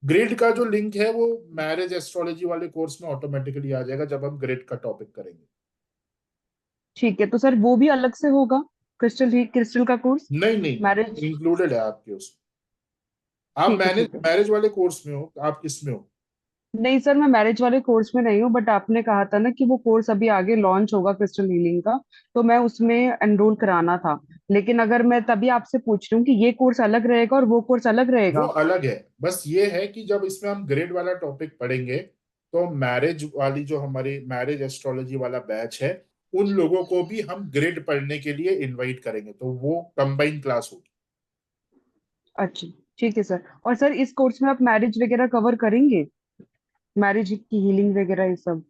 ग्रिड का जो लिंक है वो मैरिज एस्ट्रोलॉजी वाले कोर्स में ऑटोमेटिकली आ जाएगा जब हम ग्रिड का टॉपिक करेंगे। ठीक है, तो सर वो भी अलग से होगा क्रिस्टल का कोर्स? नहीं नहीं मैरिज? नहीं, इंक्लूडेड है आपके उसमें। आप ठीक है मैनेज ठीक है। मैरिज वाले कोर्स में हो, आप किस में हो? नहीं सर, मैं मैरिज वाले कोर्स में नहीं हूँ, बट आपने कहा था ना कि वो कोर्स अभी आगे लॉन्च होगा क्रिस्टल हीलिंग का, तो मैं उसमें एनरोल कराना था। लेकिन अगर मैं तभी आपसे पूछ रही हूँ कि ये कोर्स अलग रहेगा और वो कोर्स अलग वो रहेगा? अलग है, बस ये है कि जब इसमें हम ग्रिड वाला टॉपिक पढ़ेंगे तो मैरिज वाली जो हमारी मैरिज एस्ट्रोलॉजी वाला बैच है उन लोगों को भी हम ग्रिड पढ़ने के लिए इनवाइट करेंगे, तो वो कंबाइन क्लास होगी। अच्छा, ठीक है सर। और सर इस कोर्स में आप मैरिज वगैरह कवर करेंगे? मैरिज की हीलिंग वगैरह ये सब?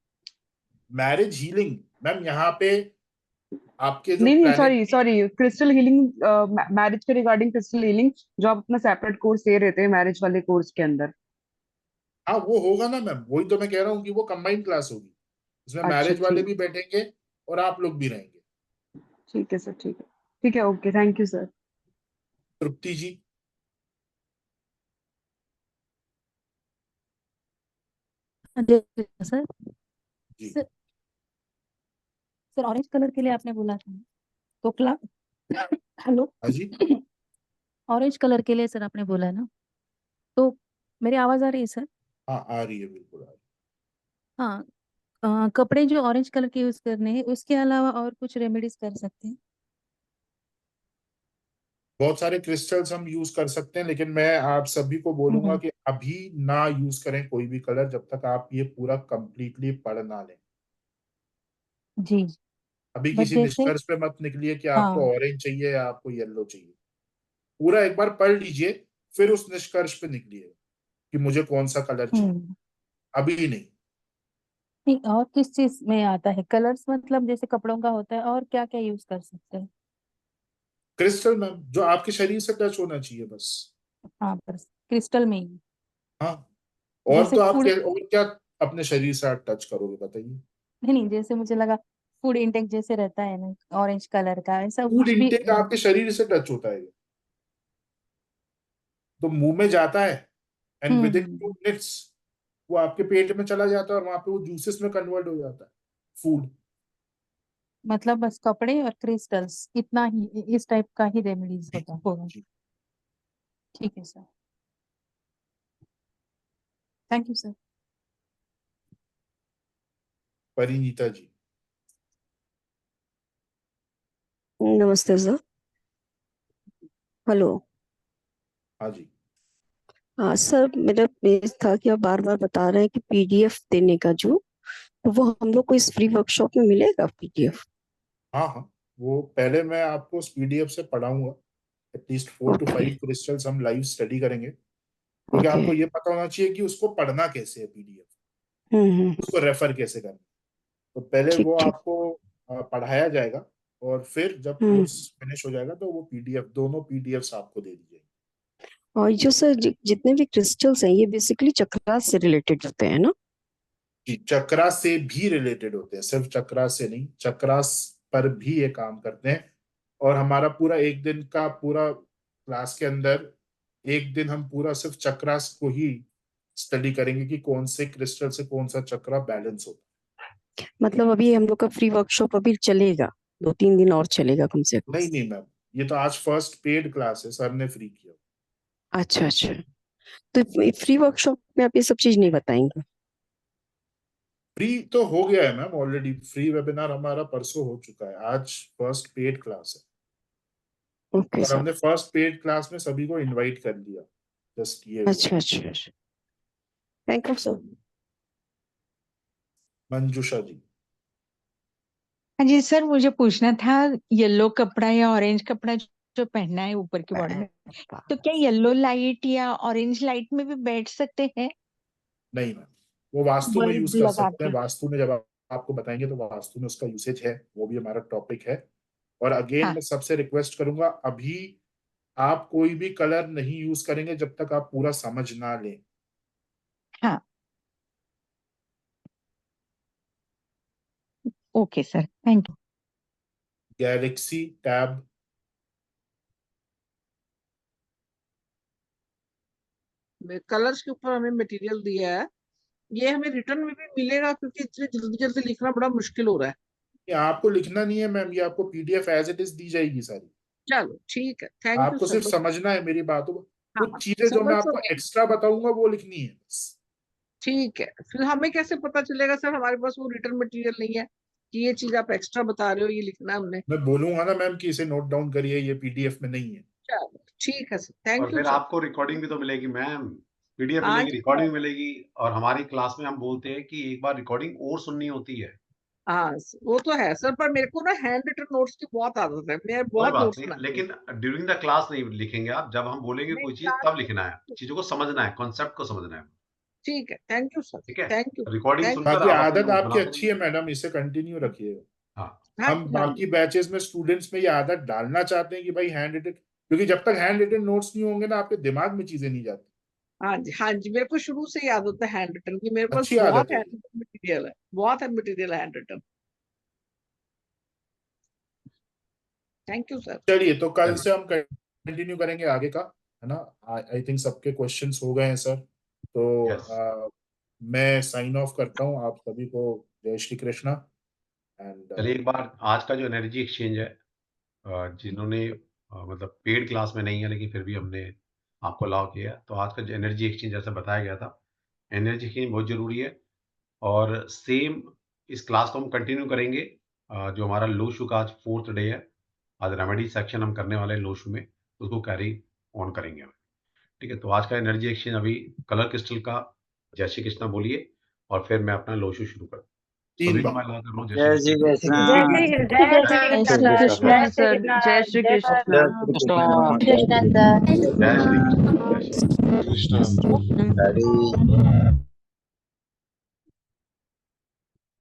मैरिज हीलिंग मैम यहाँ पे आपके जो नहीं नहीं, planet, sorry sorry, crystal healing, marriage के रिगार्डिंग क्रिस्टल हीलिंग जो आप अपना सेपरेट कोर्स दे रहे थे मैरिज वाले कोर्स के अंदर। हाँ वो होगा ना मैम, वही तो मैं कह रहा हूँ कि वो कंबाइंड क्लास होगी। इसमें अच्छा मैरिज वाले ठीक। भी बैठेंगे और आप लोग भी रहेंगे। ठीक है सर, ठीक है। ठीक है, ओके, थैंक यू सर। तृप्ति जी। जय सर। जी। सर सर ऑरेंज कलर के लिए आपने बोला था तो क्ला हेलो हाँ जी, ऑरेंज कलर के लिए सर आपने बोला है ना, तो मेरी आवाज आ रही है सर? हाँ आ रही है, बिल्कुल आ रही हाँ, कपड़े जो ऑरेंज कलर के यूज करने हैं उसके अलावा और कुछ रेमेडीज कर सकते हैं? है। बहुत सारे क्रिस्टल्स हम यूज कर सकते हैं, लेकिन मैं आप सभी को बोलूंगा कि अभी ना यूज करें कोई भी कलर जब तक आप ये पूरा कंप्लीटली पढ़ ना लें। जी। अभी बट किसी जैसे निष्कर्ष पे मत निकलिए कि आपको हाँ ऑरेंज चाहिए या आपको येलो चाहिए। पूरा एक बार पढ़ लीजिए, फिर उस निष्कर्ष पे निकलिए कि मुझे कौन सा कलर चाहिए। हम्म अभी नहीं। नहीं, और किस चीज में आता है कलर्स, मतलब जैसे कपड़ों का होता है, और क्या क्या यूज कर सकते हैं? क्रिस्टल मैम, जो आपके शरीर से टच होना चाहिए बस। हाँ, पर क्रिस्टल में ही। हाँ, और जैसे तो आप फूड, क्या, और क्या अपने शरीर से आप टच करोगे बताइए। नहीं नहीं, जैसे मुझे लगा फूड इंटेक जैसे रहता है ना ऑरेंज कलर का, ऐसा फूड कुछ भी। इंटेक आपके शरीर से टच होता है, तो मुंह में जाता है and with in hmm 2 minutes वो आपके पेट में चला जाता है और वहां पे वो जूसेस में कन्वर्ट हो जाता है फूड। मतलब बस कपड़े और क्रिस्टल्स इतना ही, इस टाइप का ही रेमेडीज जी होता होगा? जी। ठीक है sir, thank you sir. Parineeta ji. नमस्ते सर। हेलो। हाँ जी। हाँ सर, मेरा ये था कि आप बार बार बता रहे हैं कि पीडीएफ देने का जो, तो वो हम लोग को इस फ्री वर्कशॉप में मिलेगा पीडीएफ? हाँ हाँ, वो पहले मैं आपको उस पीडीएफ से पढ़ाऊंगा। At least 4 to 5 okay. क्रिस्टल्स हम लाइव स्टडी करेंगे, क्योंकि ओके। आपको ये पता होना चाहिए कि उसको पढ़ना कैसे है पीडीएफ, हम्म। उसको रेफर कैसे करना। तो पहले ठीक वो ठीक। आपको पढ़ाया जाएगा, और फिर जब हम्म। कोर्स फिनिश हो जाएगा तो वो पीडीएफ, दोनों पीडीएफ्स आपको दे दी जाएगी। और जो सर जितने भी क्रिस्टल्स हैं ये बेसिकली चक्रास से रिलेटेड होते हैं ना? जी, चक्रास से भी रिलेटेड होते हैं, सिर्फ चक्रास से नहीं, चक्रास पर भी ये काम करते हैं। और हमारा पूरा एक दिन का पूरा क्लास के अंदर, एक दिन हम पूरा सिर्फ चक्रास को ही स्टडी करेंगे कि कौन से क्रिस्टल से कौन सा चक्रा बैलेंस होता मतलब अभी हम लोग का फ्री वर्कशॉप अभी चलेगा, 2-3 दिन और चलेगा कम से है। कम? नहीं नहीं मैम, ये तो आज फर्स्ट पेड क्लास है, सर ने फ्री किया। अच्छा अच्छा। तो फ्री वर्कशॉप में आप ये सब चीज नहीं बताएंगे? फ्री तो हो गया है मैम ऑलरेडी, फ्री वेबिनार हमारा परसों हो चुका है, आज फर्स्ट पेड क्लास है। ओके और सर। हमने फर्स्ट पेड क्लास में सभी को इनवाइट कर लिया, जस्ट ये हुआ। अच्छा अच्छा अच्छा। Thank you sir. Manjusha ji. हाँ जी सर, मुझे पूछना था, येलो कपड़ा या ऑरेंज कपड़ा जो पहनना है ऊपर की बॉडी में, तो क्या येलो लाइट या ऑरेंज लाइट में भी बैठ सकते हैं नहीं मैम, वो वास्तु में यूज बल्ब कर लगा सकते हैं, के? वास्तु में जब आपको बताएंगे तो वास्तु में उसका यूसेज है, वो भी हमारा टॉपिक है। और अगेन हाँ मैं सबसे रिक्वेस्ट करूंगा, अभी आप कोई भी कलर नहीं यूज करेंगे जब तक आप पूरा समझ ना लें। हाँ, okay sir, thank you. Galaxy tab. Colours के ऊपर हमें मटेरियल दिया है, ये हमें रिटर्न में भी मिलेगा? क्योंकि इतनी जल्दी जल्दी लिखना बड़ा मुश्किल हो रहा है। ये आपको लिखना नहीं है मैम, ये आपको पीडीएफ एज इट इज दी जाएगी सारी। चलो ठीक है, थैंक यू आपको सर। सिर्फ समझना है मेरी बातों को। हाँ कुछ हाँ, चीजें जो मैं समझ तो आपको गए। एक्स्ट्रा बताऊंगा वो लिखनी है बस। ठीक है, फिर हमें कैसे पता चलेगा सर, हमारे पास वो रिटर्न मटेरियल नहीं है कि ये चीज आप एक्स्ट्रा बता रहे हो, ये लिखना है हमने? मैं बोलूंगा ना मैम कि इसे नोट डाउन करिए, ये पीडीएफ में नहीं है। चलो ठीक है सर, और थैंक यू फिर सर। आपको रिकॉर्डिंग भी तो मिलेगी मैम, पीडीएफ हाँ मिलेगी, जी रिकॉर्डिंग सर। मिलेगी। और हमारी क्लास में हम बोलते हैं कि एक बार रिकॉर्डिंग और सुननी होती है। हाँ वो तो है सर, पर मेरे को ना हैंड रिटन नोट्स की बहुत आदत है, मैं कोई बहुत बात नोट्स नहीं, बनाती हूँ। लेकिन ड्यूरिंग द क्लास नहीं लिखेंगे आप, जब हम बोलेंगे नहीं कोई चीज क्लास तब में लिखना है, चीजों को समझना है, कॉन्सेप्ट को समझना है। ठीक है, थैंक यू सर। ठीक है, थैंक यू। रिकॉर्डिंग थैंक सुनकर बाकी आप अपने आदत नोट्स आपकी बनाते अच्छी है रहिए। मैडम, इसे कंटिन्यू रखिएगा। हाँ हाँ हम जी हाँ बाकी जी। बैचेस में स्टूडेंट्स में ये आदत डालना चाहते हैं कि भाई हैंड रिटन, क्योंकि जब तक हैंड रिटन नोट्स नहीं होंगे ना आपके दिमाग में चीजें नहीं जाती। हाँ जी हाँ जी, मेरे को शुरू से ही आदत है हैंड रिटन की, मेरे पास अच्छी बहुत आदत है हैंड ये। रिटन मटेरियल है, बहुत है material handwritten. Thank you sir. चलिए, तो कल चलिए, से हम कंटिन्यू करेंगे आगे का, है ना। आई थिंक सबके क्वेश्चंस हो गए हैं सर, तो यस, मैं साइन ऑफ करता हूँ आप सभी को। जय श्री कृष्णा एंड चलिए एक बार आज का जो एनर्जी एक्सचेंज है, जिन्होंने मतलब पेड क्लास में नहीं है लेकिन फिर भी हमने आपको अलाउ किया, तो आज का जो एनर्जी एक्सचेंज जैसा बताया गया था, एनर्जी एक्सचेंज बहुत जरूरी है। और सेम इस क्लास को हम कंटिन्यू करेंगे। जो हमारा लोशु का आज 4th डे है, आज रेमेडी सेक्शन हम करने वाले हैं लोशु में, उसको कैरी ऑन करेंगे हम। ठीक है, तो आज का एनर्जी एक्सचेंज अभी कलर क्रिस्टल का जय श्री कृष्णा बोलिए और फिर मैं अपना लोशु शुरू कर सभी को मैं अलाउ कर रहा हूँ। जय श्री कृष्ण। जय श्री कृष्ण सर, जय श्री कृष्ण। जय श्री कृष्ण। कृष्ण।